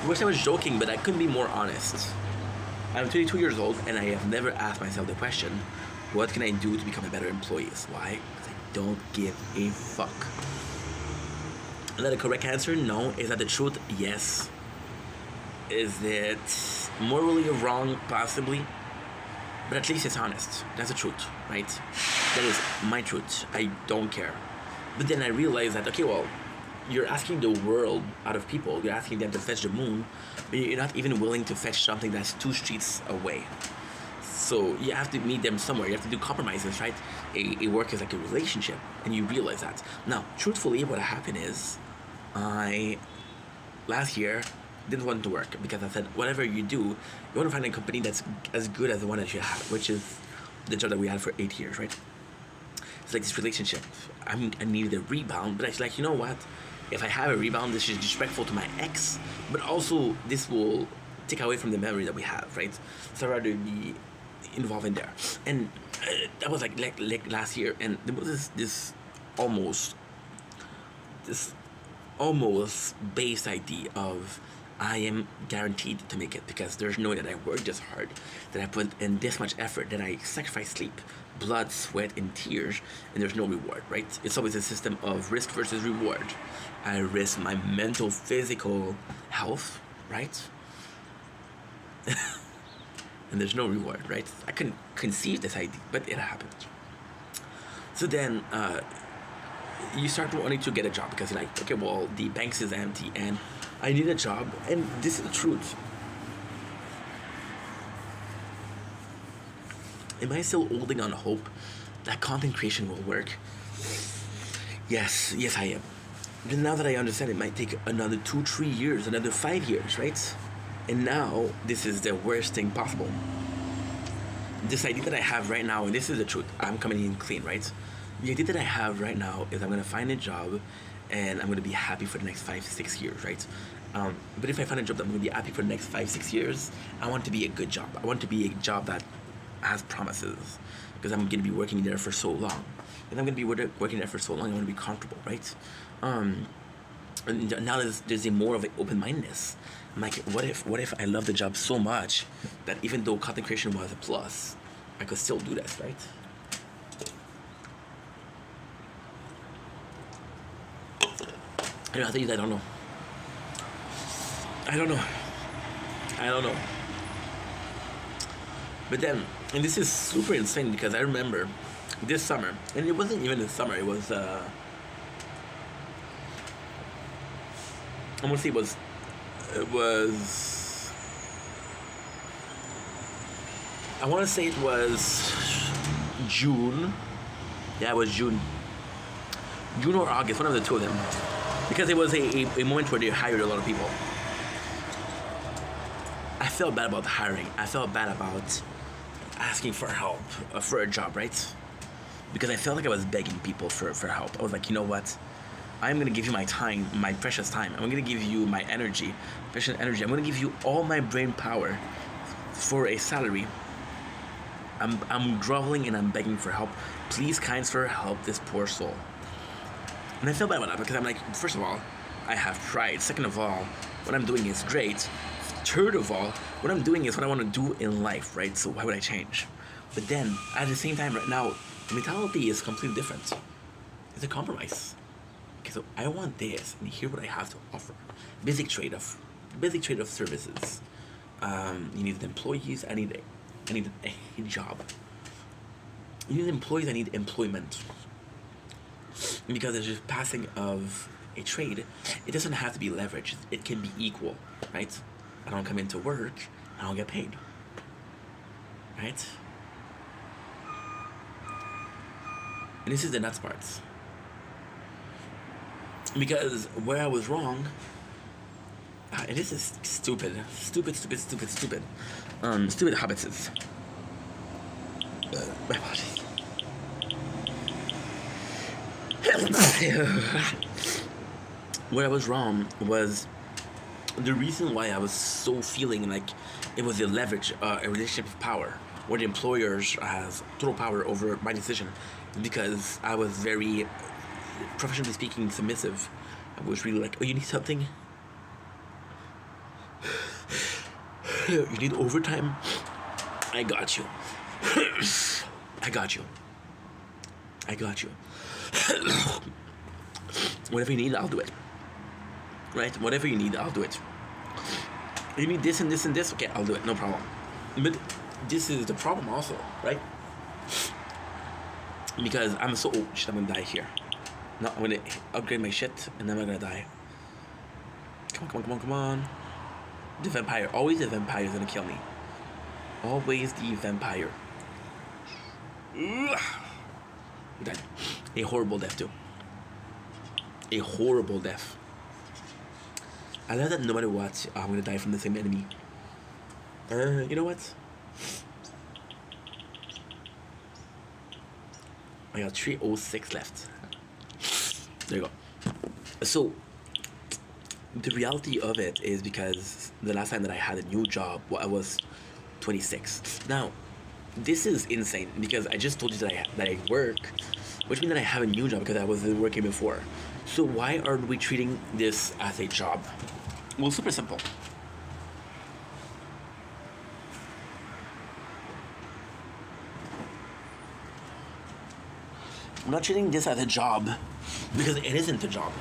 I wish I was joking, but I couldn't be more honest. I'm 32 years old, and I have never asked myself the question, what can I do to become a better employee? Why? Because I don't give a fuck. Is that a correct answer? No. Is that the truth? Yes. Is it morally wrong? Possibly. But at least it's honest. That's the truth, right? That is my truth. I don't care. But then I realized that, okay, well, you're asking the world out of people. You're asking them to fetch the moon, but you're not even willing to fetch something that's 2 streets away. So you have to meet them somewhere. You have to do compromises, right? A work is like a relationship, and you realize that. Now, truthfully, what happened is, last year, didn't want to work because I said, whatever you do, you want to find a company that's as good as the one that you have, which is the job that we had for 8 years, right? It's like this relationship. I needed a rebound, but I was like, you know what? If I have a rebound, this is disrespectful to my ex, but also this will take away from the memory that we have, right? So I'd rather be involved in there. And that was like last year, and there was this almost based idea of I am guaranteed to make it because there's no way that I worked this hard, that I put in this much effort, that I sacrifice sleep, blood, sweat, and tears, and there's no reward, right? It's always a system of risk versus reward. I risk my mental, physical health, right? And there's no reward, right? I couldn't conceive this idea, but it happened. So then, you start wanting to get a job because you're like, okay, well, the banks is empty and I need a job, and this is the truth. Am I still holding on hope that content creation will work? Yes, I am. But now that I understand it might take another 2-3 years, another 5 years, right? And now, this is the worst thing possible. This idea that I have right now, and this is the truth, I'm coming in clean, right? The idea that I have right now is I'm going to find a job and I'm going to be happy for the next 5-6 years, right? But if I find a job that I'm going to be happy for the next 5-6 years, I want to be a good job. I want to be a job that has promises because I'm going to be working there for so long. And I'm going to be working there for so long, I want to be comfortable, right? And now there's a more of an open-mindedness. I'm like, what if I love the job so much that even though content creation was a plus, I could still do this, right? I'll tell you that I don't know. But then, and this is super insane because I remember this summer, and it wasn't even this summer, it was, I'm gonna say it was It was. I want to say it was June. Yeah, it was June. June or August, one of the two of them. Because it was a moment where they hired a lot of people. I felt bad about hiring. I felt bad about asking for help for a job, right? Because I felt like I was begging people for help. I was like, you know what? I'm gonna give you my time, my precious time. I'm gonna give you my energy, precious energy. I'm gonna give you all my brain power for a salary. I'm groveling and I'm begging for help. Please, kind sir, help this poor soul. And I feel bad about that because I'm like, first of all, I have pride. Second of all, what I'm doing is great. Third of all, what I'm doing is what I want to do in life, right? So why would I change? But then, at the same time, right now, the mentality is completely different. It's a compromise. Okay, so I want this, and here's what I have to offer. Basic trade-off services. You need employees. I need a job. You need employees. I need employment. Because it's just passing of a trade. It doesn't have to be leveraged. It can be equal, right? I don't come into work. I don't get paid, right? And this is the nuts parts. Because where I was wrong, and this is stupid habits. My apologies. Where I was wrong was the reason why I was so feeling like it was a leverage, a relationship of power, where the employers has total power over my decision, because I was very, professionally speaking, submissive. I was really like, oh, you need something? You need overtime? I got you. I got you. Whatever you need, I'll do it. Right? Whatever you need, I'll do it. You need this and this and this? Okay, I'll do it. No problem. But this is the problem also, right? Because I'm so... Oh, shit, I'm gonna die here. No, I'm gonna upgrade my shit, and then I'm gonna die. Come on. The vampire. Always the vampire is gonna kill me. Always the vampire. Ugh. Died. A horrible death, too. A horrible death. I love that no matter what, I'm gonna die from the same enemy. You know what? I got 306 left. There you go. So, the reality of it is because the last time that I had a new job, I was 26. Now, this is insane because I just told you that I work, which means that I have a new job because I wasn't working before. So why are we treating this as a job? Well, super simple. I'm not treating this as a job because it isn't a job.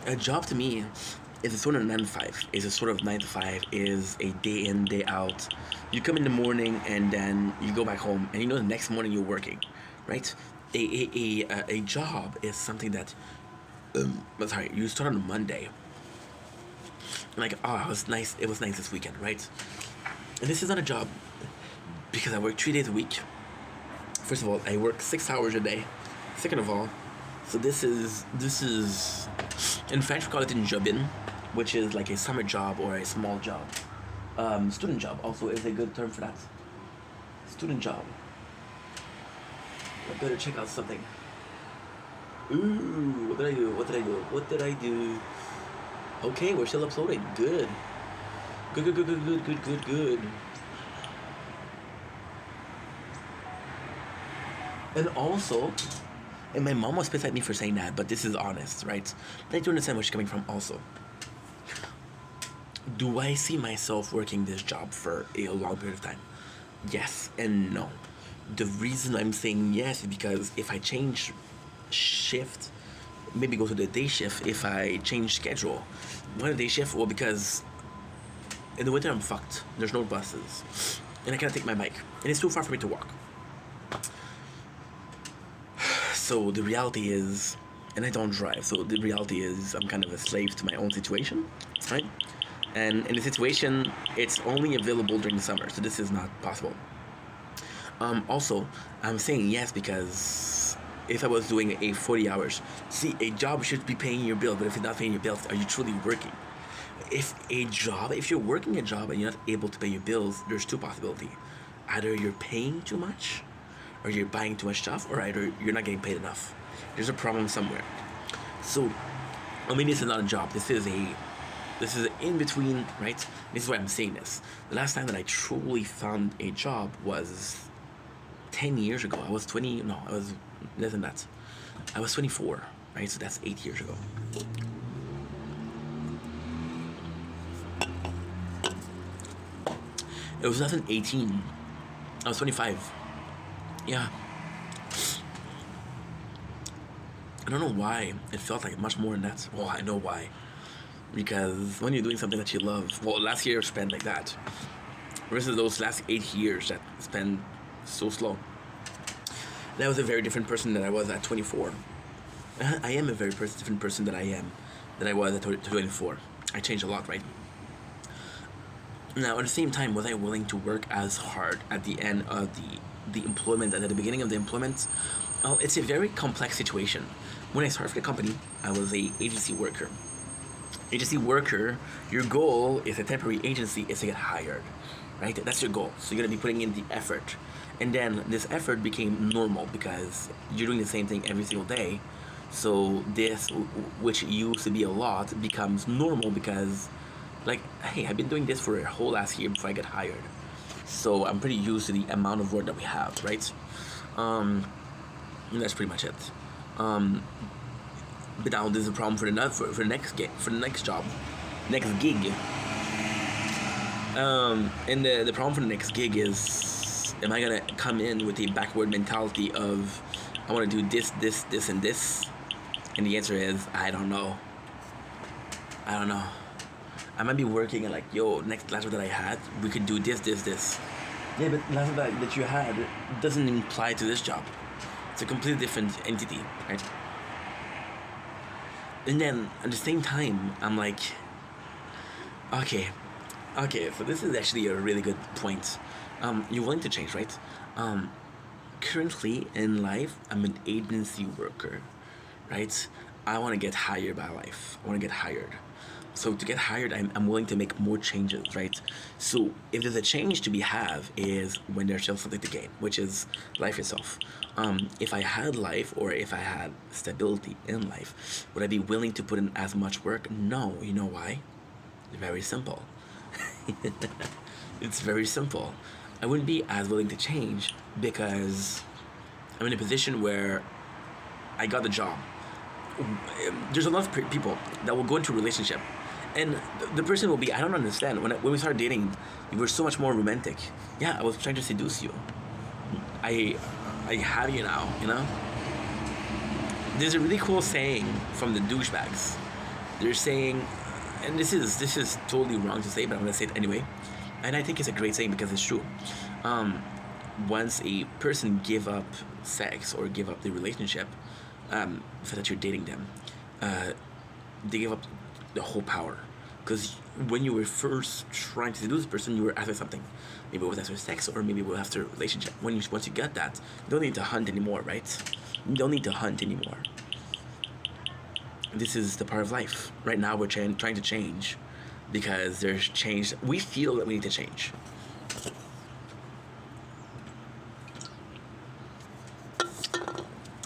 A job to me is a sort of 9 to 5. Is a sort of 9 to 5. Is a day in, day out. You come in the morning and then you go back home, and you know the next morning you're working, right? A job is something that, you start on a Monday. Like, oh, it was nice this weekend, right? And this is not a job because I work 3 days a week. First of all, I work 6 hours a day. Second of all, so this is, in French we call it une jobine, which is like a summer job or a small job. Student job also is a good term for that. Student job. I better check out something. Ooh, what did I do? Okay, we're still uploading. Good. Good. And also, and my mom was pissed at me for saying that, but this is honest, right? I do understand where she's coming from also. Do I see myself working this job for a long period of time? Yes and no. The reason I'm saying yes is because if I change shift, maybe go to the day shift, if I change schedule, why the day shift? Well, because in the winter I'm fucked. There's no buses. And I can't take my bike. And it's too far for me to walk. So the reality is, and I don't drive. So the reality is, I'm kind of a slave to my own situation, right? And in the situation, it's only available during the summer, so this is not possible. Also, I'm saying yes because if I was doing a 40 hours, see, a job should be paying your bill, but if it's not paying your bills, are you truly working? If you're working a job and you're not able to pay your bills, there's two possibilities. Either you're paying too much, or you're buying too much stuff, or either you're not getting paid enough. There's a problem somewhere. So, I mean, this is not a job. This is an in between, right? This is why I'm saying this. The last time that I truly found a job was 10 years ago. I was less than that. I was 24, right? So that's 8 years ago. It was 2018. I was 25. Yeah. I don't know why. It felt like much more than that. Well, I know why. Because when you're doing something that you love, well, last year spent like that. Versus those last 8 years that spent so slow. That was a very different person than I was at 24. I am a very different person than I was at 24. I changed a lot, right? Now, at the same time, was I willing to work as hard at the end of the employment and at the beginning of the employment? Well, it's a very complex situation. When I started for the company, I was a agency worker. Agency worker, your goal is a temporary agency is to get hired, right? That's your goal. So you're gonna be putting in the effort. And then this effort became normal because you're doing the same thing every single day. So this, which used to be a lot, becomes normal because, like, hey, I've been doing this for a whole last year before I get hired. So I'm pretty used to the amount of work that we have, right? And that's pretty much it. But now there's a problem for the next job, next gig. And the problem for the next gig is, am I gonna come in with a backward mentality of, I want to do this, and this? And the answer is, I don't know. I might be working and like, yo, next last job that I had, we could do this. Yeah, but last job that you had doesn't apply to this job. It's a completely different entity, right? And then at the same time, I'm like, okay, so this is actually a really good point. You're willing to change, right? Currently in life, I'm an agency worker, right? I want to get hired by life. I want to get hired. So to get hired, I'm willing to make more changes, right? So if there's a change to be have is when there's still something to gain, which is life itself. If I had life or if I had stability in life, would I be willing to put in as much work? No. You know why? Very simple. It's very simple. I wouldn't be as willing to change because I'm in a position where I got the job. There's a lot of people that will go into a relationship and the person will be, I don't understand. When we started dating, you were so much more romantic. Yeah, I was trying to seduce you. I have you now, you know? There's a really cool saying from the douchebags. They're saying, and this is totally wrong to say, but I'm gonna say it anyway. And I think it's a great saying because it's true. Once a person give up sex or give up the relationship, so that you're dating them, they give up the whole power. Because when you were first trying to seduce this person, you were after something. Maybe it was after sex, or maybe it was after a relationship. Once you get that, you don't need to hunt anymore, right? You don't need to hunt anymore. This is the part of life. Right now, we're trying to change because there's change. We feel that we need to change.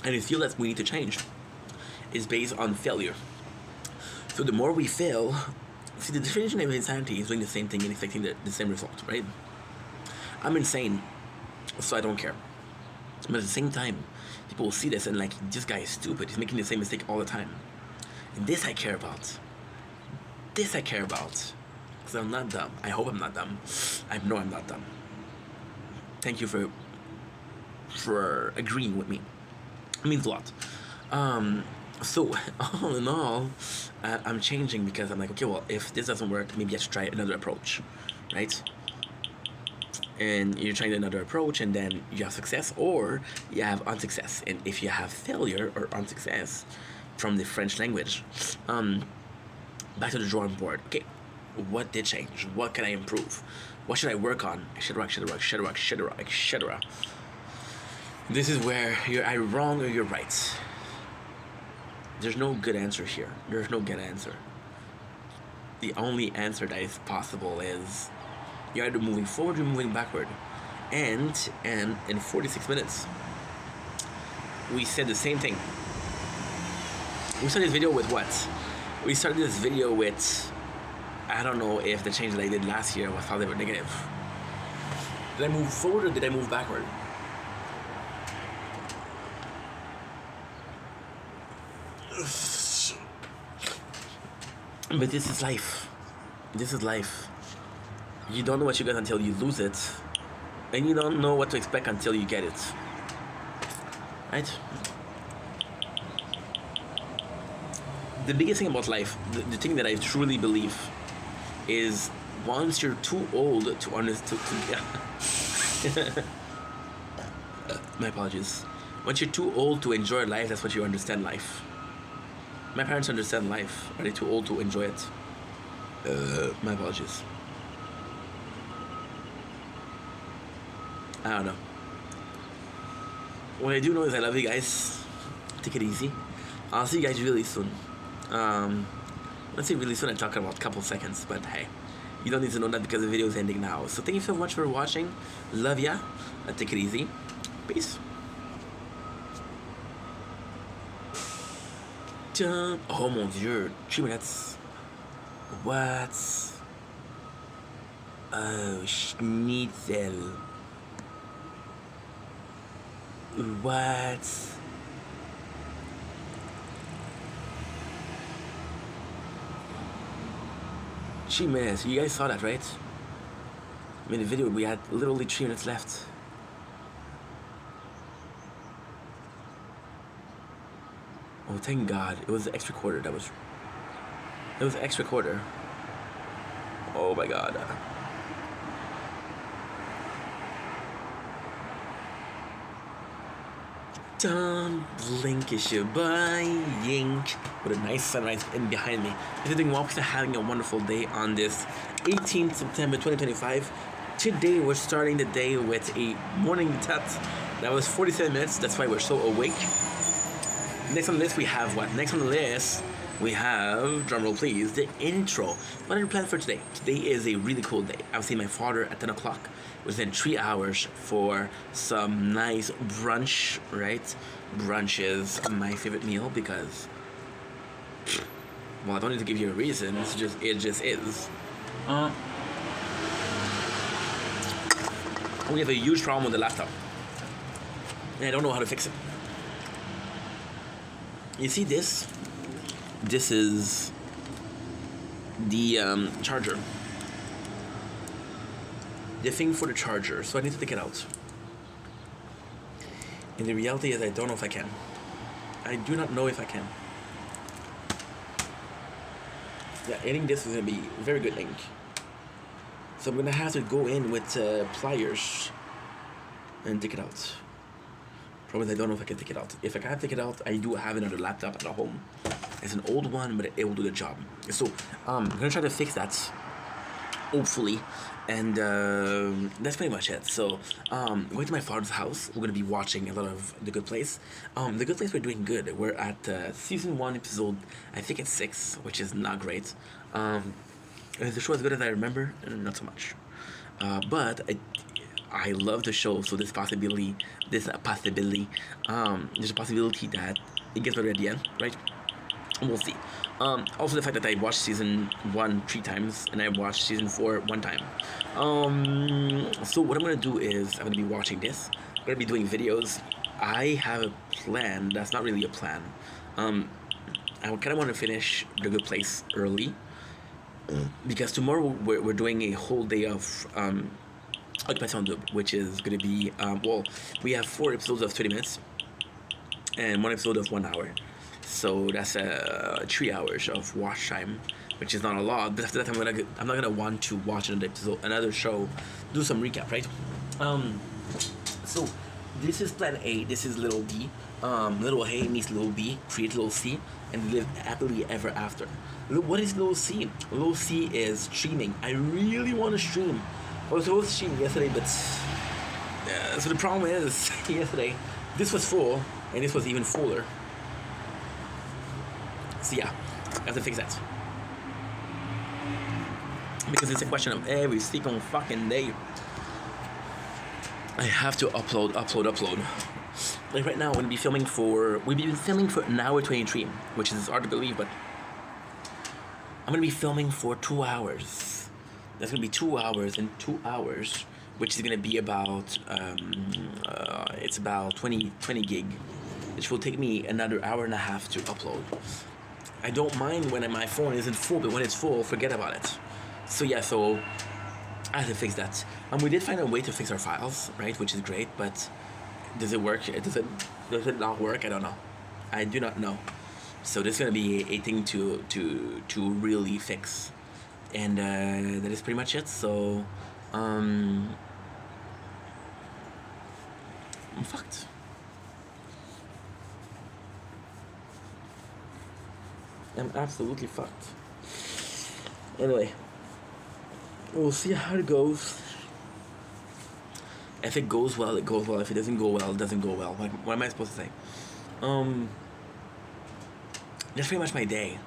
And the feel that we need to change is based on failure. So the more we fail, see, the definition of insanity is doing the same thing and expecting the same result, right? I'm insane, so I don't care. But at the same time, people will see this and like, this guy is stupid. He's making the same mistake all the time. And this I care about. Because I'm not dumb. I hope I'm not dumb. I know I'm not dumb. Thank you for agreeing with me. It means a lot. So all in all, I'm changing because I'm like, okay, well, if this doesn't work, maybe I should try another approach, right? And you're trying another approach, and then you have success or you have unsuccess. And if you have failure or unsuccess, from the French language. Back to the drawing board. Okay, what did change? What can I improve? What should I work on? Etc. This is where you're either wrong or you're right. There's no good answer here. There's no good answer. The only answer that is possible is you're either moving forward or moving backward. And in 46 minutes, we said the same thing. We started this video with what? We started this video with, I don't know if the change that I did last year was positive or negative. Did I move forward or did I move backward? But this is life. This is life. You don't know what you get until you lose it. And you don't know what to expect until you get it. Right? The biggest thing about life, the thing that I truly believe, is once you're too old to understand. My apologies. Once you're too old to enjoy life, that's what you understand life. My parents understand life. Are they too old to enjoy it? My apologies. I don't know. What I do know is I love you guys. Take it easy. I'll see you guys really soon. Let's say really soon, I'm talking about a couple seconds, but hey, you don't need to know that because the video is ending now. So thank you so much for watching. Love ya. Take it easy. Peace. Tiens. Oh mon dieu, 3 minutes. What? Oh, schnitzel. What? 3 minutes. You guys saw that, right? I mean, the video, we had literally 3 minutes left. Oh, thank God. It was the extra quarter that was... It was the extra quarter. Oh my God. Don't blink, it's your boy Yink with a nice sunrise in behind me. If you're doing well, please having a wonderful day on this 18th September 2025. Today we're starting the day with a morning tat that was 47 minutes. That's why we're so awake. Next on the list we have what? Next on the list we have, drumroll please, the intro. What are your plans for today? Today is a really cool day. I've seen my father at 10 o'clock. Within 3 hours for some nice brunch, right? Brunch is my favorite meal because, well, I don't need to give you a reason. It just is. We have a huge problem with the laptop, and I don't know how to fix it. You see this? This is the charger. The thing for the charger, so I need to take it out. And the reality is I don't know if I can. I do not know if I can. Yeah, hitting this is going to be a very good link. So I'm going to have to go in with pliers and take it out. Problem is I don't know if I can take it out. If I can't take it out, I do have another laptop at home. It's an old one, but it will do the job. So I'm going to try to fix that, hopefully. And that's pretty much it. So going to my father's house. We're going to be watching a lot of The Good Place. The Good Place, we're doing good. We're at season 1 episode, I think it's 6, which is not great. Is the show as good as I remember? Not so much. But I love the show, so there's a possibility that it gets better at the end, right? We'll see. Also the fact that I watched season 1 3 times and I watched season 4 1 time. So what I'm gonna do is I'm gonna be watching this. I'm gonna be doing videos. I have a plan that's not really a plan. I kind of want to finish The Good Place early because tomorrow we're doing a whole day of Occupation Double, which is gonna be well, we have 4 episodes of 30 minutes and 1 episode of 1 hour. So that's 3 hours of watch time, which is not a lot. But after that, I'm not gonna want to watch another episode, another show, do some recap, right? So This is plan A. This is little B. Little A meets little B, create little C, and live happily ever after. What is little C? Little C is streaming. I really want to stream. I was supposed to stream yesterday, but so the problem is yesterday this was full and this was even fuller. So yeah, I have to fix that because it's a question of every single fucking day. I have to upload. Like right now, we've been filming for an hour 23, which is hard to believe, but I'm gonna be filming for 2 hours. That's gonna be 2 hours and 2 hours, which is gonna be about it's about 20 gig, which will take me another hour and a half to upload. I don't mind when my phone isn't full, but when it's full, forget about it. So yeah, so I have to fix that. We did find a way to fix our files, right, which is great, but does it work? Does it not work? I don't know. I do not know. So this is gonna be a thing to really fix, and that is pretty much it. So I'm fucked. I'm absolutely fucked. Anyway, we'll see how it goes. If it goes well, it goes well. If it doesn't go well, it doesn't go well. What am I supposed to say? That's pretty much my day.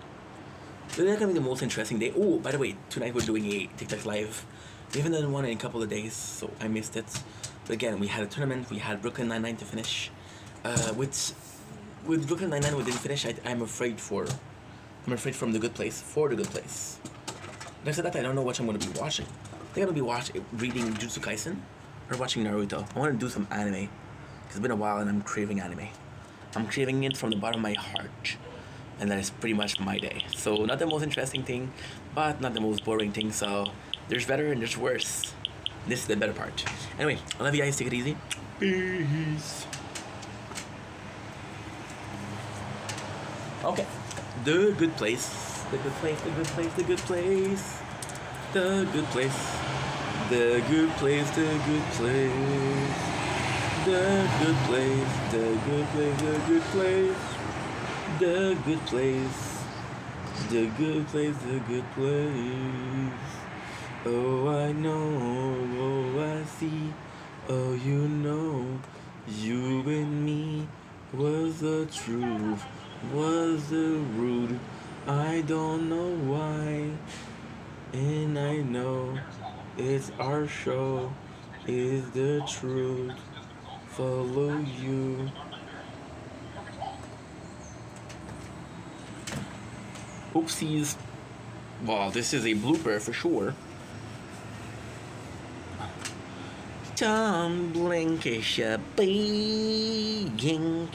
That's gonna be the most interesting day. Oh, by the way, tonight we're doing a TikTok live. We haven't done one in a couple of days, so I missed it. But again, we had a tournament. We had Brooklyn Nine-Nine to finish. With Brooklyn Nine-Nine, we didn't finish. I'm afraid from The Good Place. For The Good Place. And after that, I don't know what I'm gonna be watching. I think I'm gonna be reading Jujutsu Kaisen or watching Naruto. I want to do some anime. It's been a while and I'm craving anime. I'm craving it from the bottom of my heart. And that is pretty much my day. So not the most interesting thing, but not the most boring thing. So there's better and there's worse. This is the better part. Anyway, I love you guys. Take it easy. Peace. Okay. The Good Place. The Good Place. The Good Place. The Good Place. The Good Place. The Good Place. The Good Place. The Good Place. The Good Place. The Good Place. The Good Place. The Good Place. The Good Place. Oh, I know. Oh, I see. Oh, you know. You and me was the truth. Was the root. I don't know why. And I know it's our show. Is the truth. Follow you. Oopsies. Well, this is a blooper for sure. Tom Blink is your being.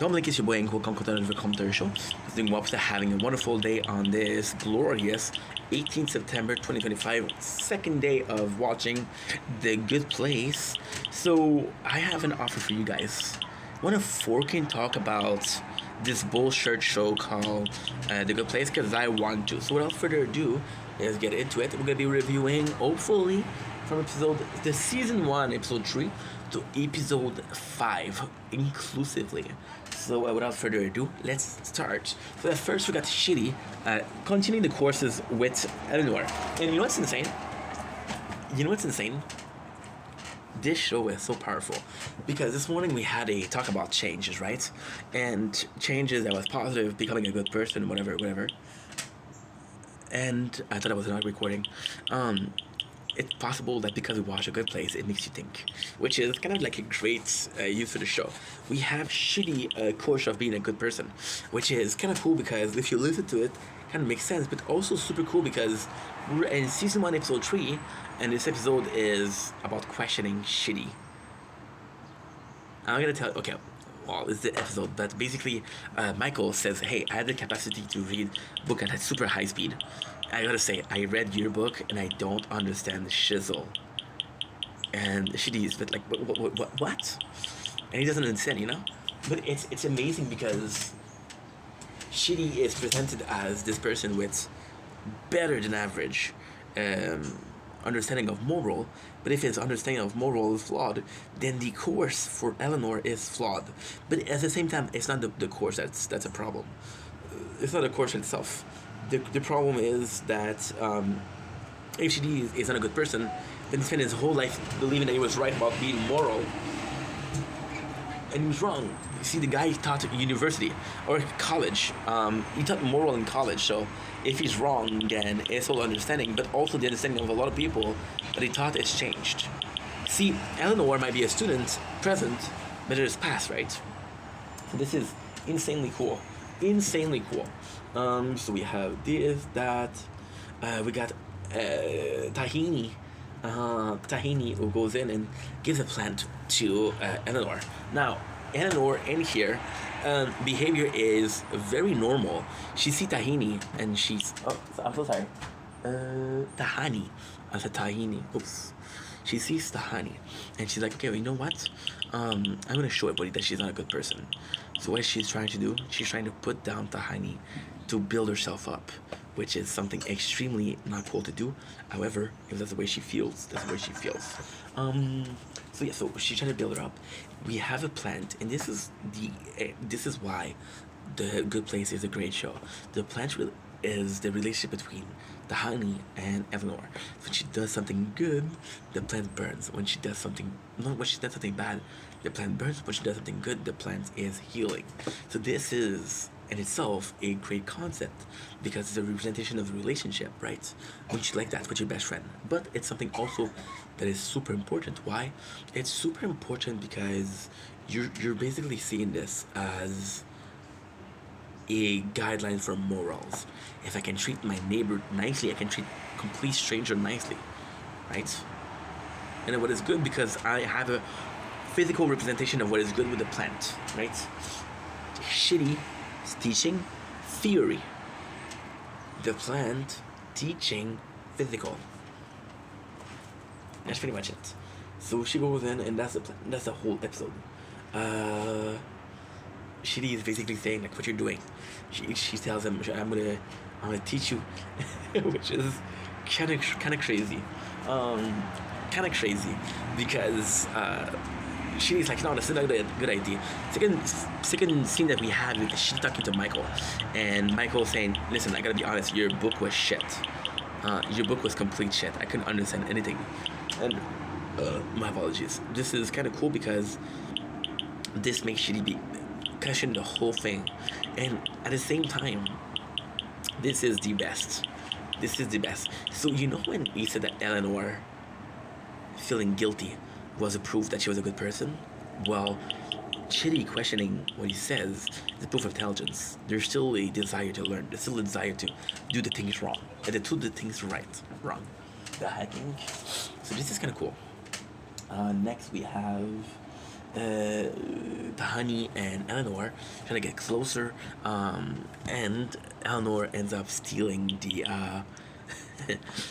Tom Blink is your boy, and welcome to another commentary show. I think we're having a wonderful day on this glorious 18th September 2025, second day of watching The Good Place. So I have an offer for you guys. Want to fork and talk about this bullshit show called The Good Place? Because I want to. So without further ado, let's get into it. We're going to be reviewing, hopefully, from the season 1, episode 3 to episode 5 inclusively. So without further ado, let's start. So at first we got Shitty continuing the courses with Eleanor. And you know what's insane? This show is so powerful because this morning we had a talk about changes, right? And changes that was positive, becoming a good person, whatever. And I thought I was not recording. It's possible that because we watch A Good Place, it makes you think, which is kind of like a great use for the show. We have Shitty course of being a good person, which is kind of cool because if you listen to it, kind of makes sense, but also super cool because we're in season 1, episode 3, and this episode is about questioning Shitty. I'm gonna tell you, okay, well, it's the episode, but basically, Michael says, hey, I had the capacity to read book at super high speed. I gotta say, I read your book and I don't understand the shizzle. And Shitty is a bit like, what? And he doesn't understand, you know? But it's amazing because Shitty is presented as this person with better than average understanding of moral, but if his understanding of moral is flawed, then the course for Eleanor is flawed. But at the same time, it's not the course that's a problem. It's not the course itself. The problem is that HCD is not a good person, then he spent his whole life believing that he was right about being moral, and he was wrong. You see, the guy taught at university or college. He taught moral in college, so if he's wrong, then it's all understanding, but also the understanding of a lot of people that he taught is changed. See, Eleanor might be a student present, but it is past, right? So this is insanely cool. Insanely cool. So we have this, that, we got Tahini. Tahini who goes in and gives a plant to Eleanor. Now, Eleanor in here, behavior is very normal. She sees Tahini and she's... Oh, I'm so sorry. Tahani. I said Tahini. Oops. She sees Tahani and she's like, okay, well, you know what? I'm going to show everybody that she's not a good person. So what she's trying to do, she's trying to put down Tahani to build herself up, which is something extremely not cool to do. However, if that's the way she feels, that's the way she feels. So yeah, so she's trying to build her up. We have a plant, and this is why The Good Place is a great show. The plant is the relationship between Tahani and Eleanor. When she does something good, the plant burns. When she does something, not when she does something bad, the plant burns. When she does something good, the plant is healing. So this is in itself a great concept because it's a representation of the relationship, right? When you like that with your best friend. But it's something also that is super important. Why? It's super important because you're basically seeing this as a guideline for morals. If I can treat my neighbor nicely, I can treat a complete stranger nicely, right? And what is good because I have a physical representation of what is good with the plant, right? Shitty is teaching theory. The plant teaching physical. That's pretty much it. So she goes in, and that's the whole episode. Shitty is basically saying like what you're doing. She tells him, I'm gonna teach you, which is kind of crazy, kind of crazy because Shitty's like, no, that's not a good idea. Second scene that we had is she's talking to Michael, and Michael saying, listen, I gotta be honest, your book was shit. Your book was complete shit. I couldn't understand anything, and my apologies. This is kind of cool because this makes Shitty question the whole thing, and at the same time, this is the best. This is the best. So you know when he said that Eleanor feeling guilty was a proof that she was a good person? Well, Chitty questioning what he says is a proof of intelligence. There's still a desire to learn. There's still a desire to do the things wrong and to do the things wrong. The hacking. So this is kind of cool. Next we have Tahani and Eleanor trying to get closer, and Eleanor ends up stealing the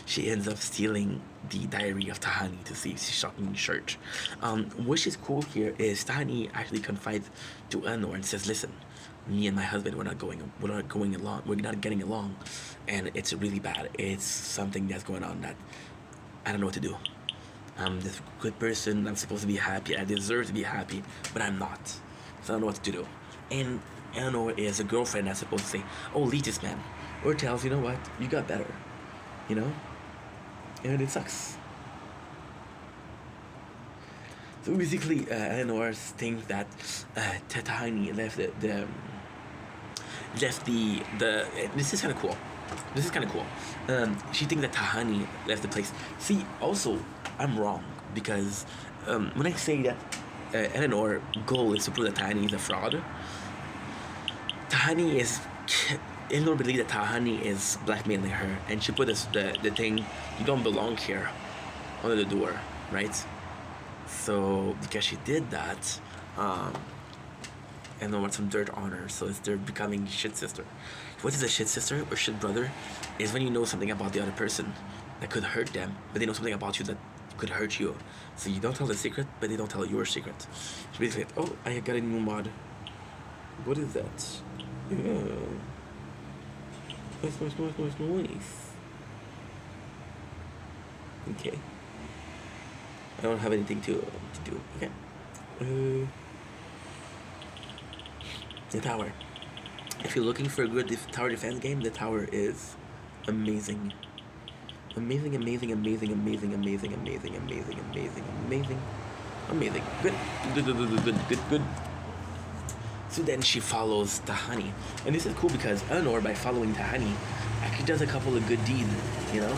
she ends up stealing the diary of Tahani to see if she's shocking in church. What is cool here is Tahani actually confides to Eleanor and says, listen, me and my husband, we're not getting along, and it's really bad. It's something that's going on that I don't know what to do. I'm this good person, I'm supposed to be happy, I deserve to be happy, but I'm not. So I don't know what to do. And Eleanor is a girlfriend that's supposed to say, oh, leave this man. Or tells, you know what, you got better. You know? And it sucks. So basically, Eleanor thinks that Tahani left the this is kind of cool. This is kind of cool. She thinks that Tahani left the place. See, also, I'm wrong because when I say that Eleanor's goal is to prove that Tahani is a fraud, Eleanor believes that Tahani is blackmailing her, and she put the thing, you don't belong here, under the door, right? So because she did that, Eleanor wants some dirt on her, so they're becoming shit sister. What is a shit sister or shit brother? Is when you know something about the other person that could hurt them, but they know something about you that could hurt you. So you don't tell the secret, but they don't tell your secret. So basically, oh, I got a new mod. What is that? Yeah. Noise. Okay. I don't have anything to do. Okay. The tower. If you're looking for a good tower defense game, the tower is amazing. Amazing, amazing, amazing, amazing, amazing, amazing, amazing, amazing, amazing, amazing. Good. Good, good, good, good, good, good, good. So then she follows Tahani. And this is cool because Eleanor, by following Tahani, actually does a couple of good deeds, you know?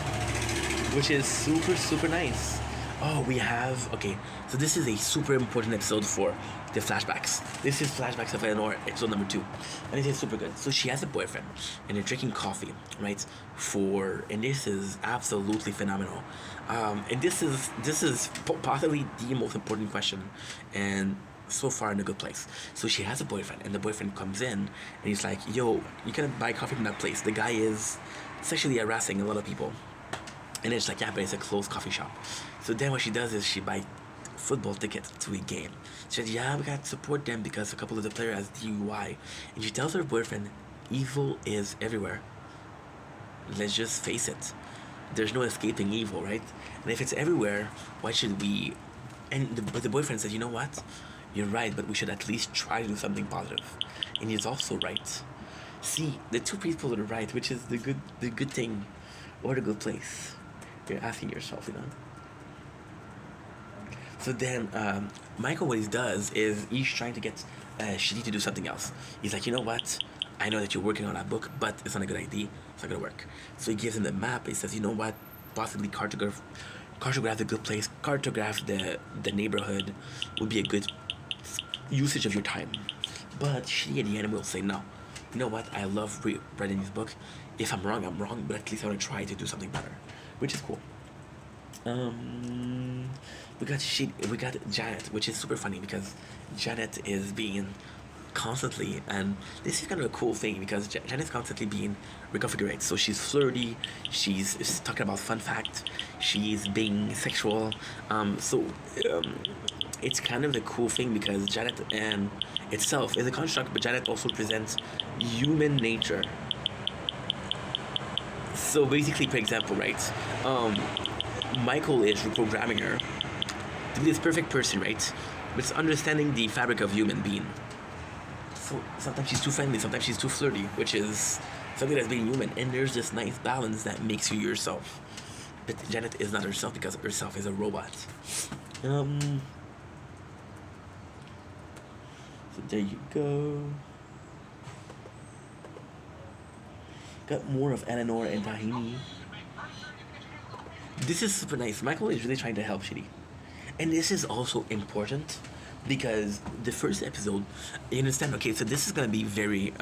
Which is super, super nice. Oh, we have... Okay, so this is a super important episode for the flashbacks. This is flashbacks of Eleanor, episode number 2. And it is super good. So she has a boyfriend, and they're drinking coffee, right? And this is absolutely phenomenal. And this is possibly the most important question, and so far in a good place. So she has a boyfriend, and the boyfriend comes in, and he's like, yo, you can buy coffee from that place. The guy is sexually harassing a lot of people. And it's like, yeah, but it's a closed coffee shop. So then what she does is she buys football tickets to a game. She said, yeah, we gotta support them because a couple of the players has DUI. And she tells her boyfriend, evil is everywhere. Let's just face it. There's no escaping evil, right? And if it's everywhere, why should we... But the boyfriend says, you know what? You're right, but we should at least try to do something positive. And he's also right. See, the two people are right, which is the good thing or the good place. You're asking yourself, you know. So then, Michael, what he does is he's trying to get Shitty to do something else. He's like, you know what? I know that you're working on that book, but it's not a good idea. It's not gonna work. So he gives him the map. He says, you know what? Possibly cartograph the good place, cartograph the neighborhood would be a good usage of your time. But Shitty at the end will say, no. You know what? I love reading this book. If I'm wrong, I'm wrong, but at least I want to try to do something better. Which is cool. We got Janet, which is super funny because Janet is being constantly, and this is kind of a cool thing because Janet's constantly being reconfigured. So she's flirty, she's talking about fun fact, she's being sexual. It's kind of the cool thing because Janet itself is a construct, but Janet also presents human nature. So basically, for example, right, Michael is reprogramming her to be this perfect person, right? But it's understanding the fabric of human being. So sometimes she's too friendly, sometimes she's too flirty, which is something that's being human. And there's this nice balance that makes you yourself. But Janet is not herself because herself is a robot. So there you go. Got more of Eleanor and Tahini. This is super nice. Michael is really trying to help Shitty. And this is also important because the first episode, you understand, okay, so this is going to be very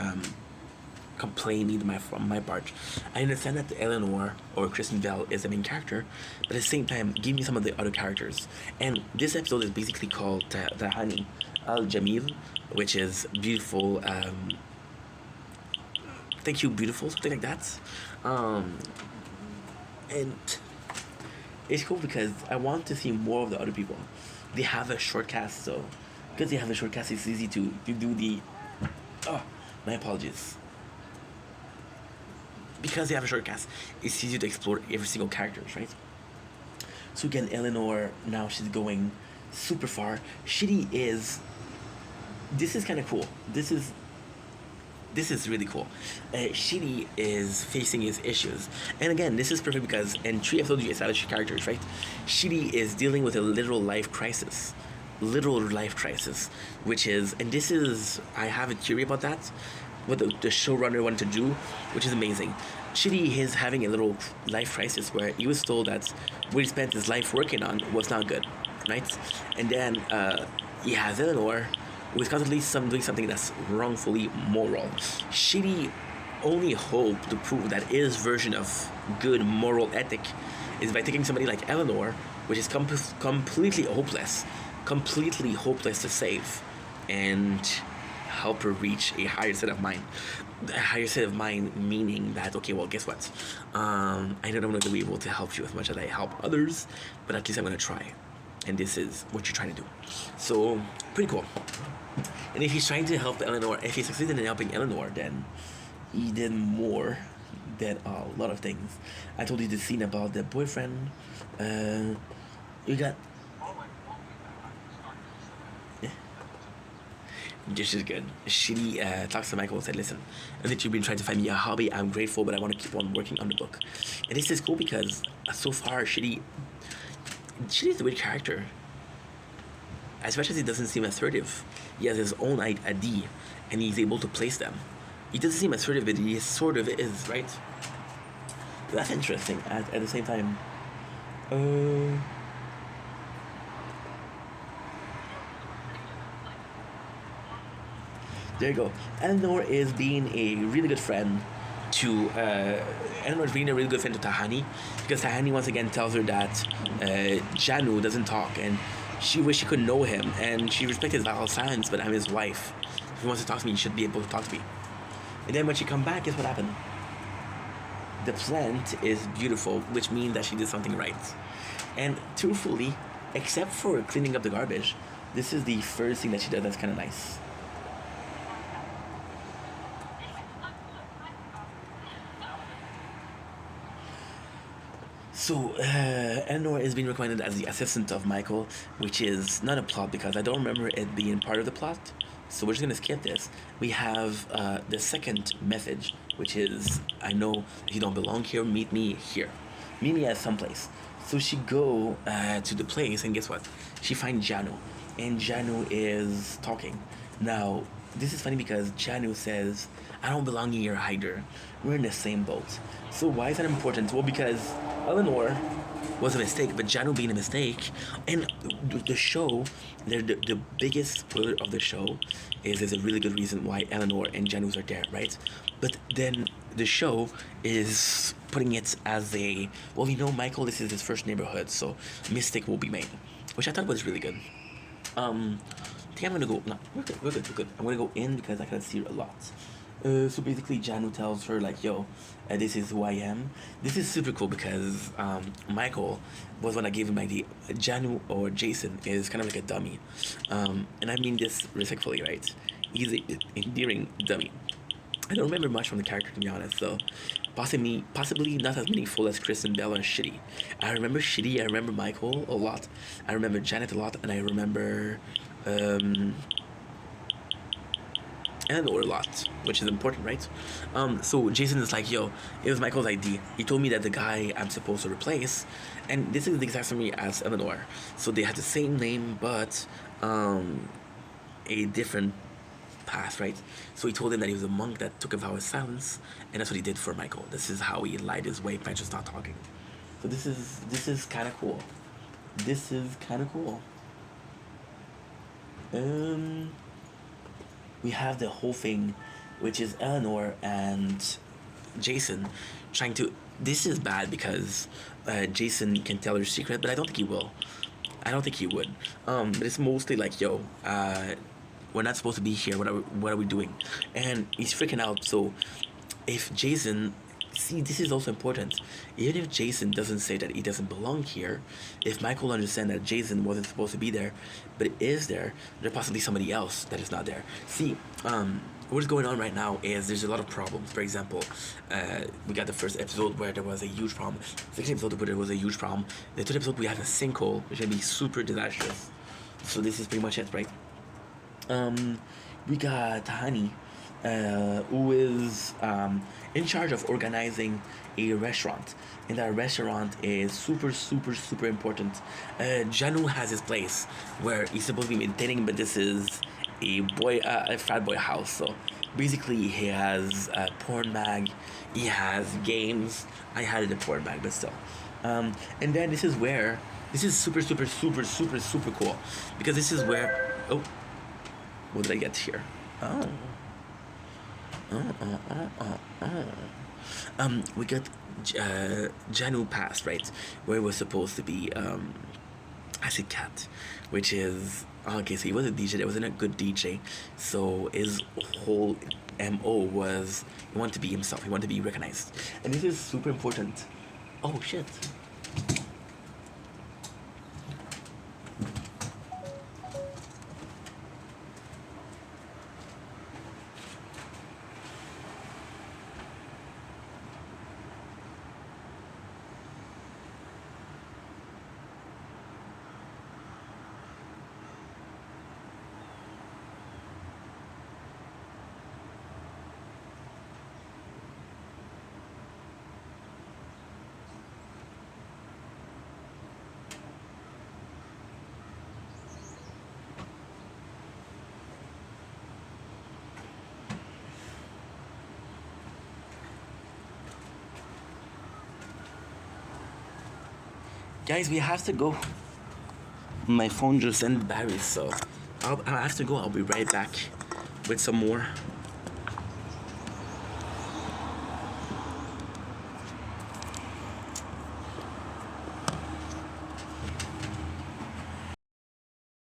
complaining from my part. I understand that Eleanor or Kristen Bell is the main character, but at the same time, give me some of the other characters. And this episode is basically called Tahani Al-Jamil, which is beautiful, thank you, beautiful, something like that. And it's cool because I want to see more of the other people. They have a short cast, so because they have a short cast, it's easy to do the... Oh, my apologies. Because they have a short cast, it's easy to explore every single character, right? So again, Eleanor, now she's going super far. Shitty is... This is kind of cool. This is really cool. Shitty is facing his issues. And again, this is perfect because in 3 episodes you establish your characters, right? Shitty is dealing with a literal life crisis. Which is, and this is, I have a theory about that, what the showrunner wanted to do, which is amazing. Shitty is having a little life crisis where he was told that what he spent his life working on was not good, right? And then he has Eleanor, who is constantly doing something that's wrongfully moral. Shitty only hope to prove that his version of good moral ethic is by taking somebody like Eleanor, which is completely hopeless to save, and help her reach a higher state of mind. A higher state of mind meaning that, okay, well, guess what? I know I'm not going to be able to help you as much as I help others, but at least I'm going to try. And this is what you're trying to do. So, pretty cool. And if he's trying to help Eleanor, if he succeeded in helping Eleanor, then he did more did a lot of things. I told you the scene about the boyfriend. You got. Yeah. This is good. She talks to Michael and said, "Listen, I think you've been trying to find me a hobby. I'm grateful, but I want to keep on working on the book." And this is cool because so far, Shitty's a weird character. As much as he doesn't seem assertive, he has his own ID, and he's able to place them. He doesn't seem assertive, but he sort of is, right? That's interesting. At the same time, there you go. Eleanor is being a really good friend to Eleanor is being a really good friend to Tahani, because Tahani once again tells her that Janu doesn't talk and she wishes she could know him, and she respects his vital signs, but I'm his wife. If he wants to talk to me, he should be able to talk to me. And then when she come back, guess what happened? The plant is beautiful, which means that she did something right. And truthfully, except for cleaning up the garbage, this is the first thing that she does that's kind of nice. So, Eleanor is being recommended as the assistant of Michael, which is not a plot because I don't remember it being part of the plot. So we're just gonna skip this. We have the second message, which is, I know if you don't belong here, meet me here. Meet me at someplace. So she go to the place, and guess what? She finds Janu, and Janu is talking. Now, this is funny because Janu says, I don't belong here either. We're in the same boat. So why is that important? Well, because Eleanor was a mistake, but Janu being a mistake, and the show, the biggest spoiler of the show is there's a really good reason why Eleanor and Janus are there, right? But then the show is putting it as a, well, Michael, this is his first neighborhood, so mistake will be made, which I thought was really good. I think I'm gonna go, no, we're good. I'm gonna go in because I can see a lot. So basically, Janu tells her, like, yo, this is who I am. This is super cool because Michael was one that gave him my idea. Janu, or Jason, is kind of like a dummy. And I mean this respectfully, right? He's an endearing dummy. I don't remember much from the character, to be honest, so possibly not as meaningful as Chris and Bella and Shitty. I remember Shitty, I remember Michael a lot, I remember Janet a lot, and I remember Eleanor a lot, which is important, right? So Jason is like, yo, it was Michael's idea. He told me that the guy I'm supposed to replace, and this is the exact same as Eleanor. So they had the same name, but a different path, right? So he told him that he was a monk that took a vow of silence, and that's what he did for Michael. This is how he lied his way by just not talking. So this is kind of cool. This is kind of cool. We have the whole thing, which is Eleanor and Jason trying to. This is bad because Jason can tell her secret, but I don't think he will. I don't think he would. But it's mostly like, yo, we're not supposed to be here. What are we doing? And he's freaking out. So if Jason, see, this is also important. Even if Jason doesn't say that he doesn't belong here, if Michael understands that Jason wasn't supposed to be there, but is there, there's possibly somebody else that is not there. See, what's going on right now is there's a lot of problems. For example, we got the first episode where there was a huge problem. Second episode where there was a huge problem. The third episode we have a sinkhole, which can be super disastrous. So this is pretty much it, right? We got Tahani, who is in charge of organizing a restaurant, and that restaurant is super important. Janu has his place where he's supposed to be maintaining, but this is a frat boy house. So basically, he has a porn mag, he has games. I had it a porn mag, but still. And then this is super cool because this is where, oh, what did I get here? We got Janu Pass, right? Where it was supposed to be Acid Cat, which is okay. So he was a DJ. That wasn't a good DJ. So his whole MO was he wanted to be himself. He wanted to be recognized, and this is super important. Oh shit. Guys, we have to go. My phone just ended battery, so I'll have to go. I'll be right back with some more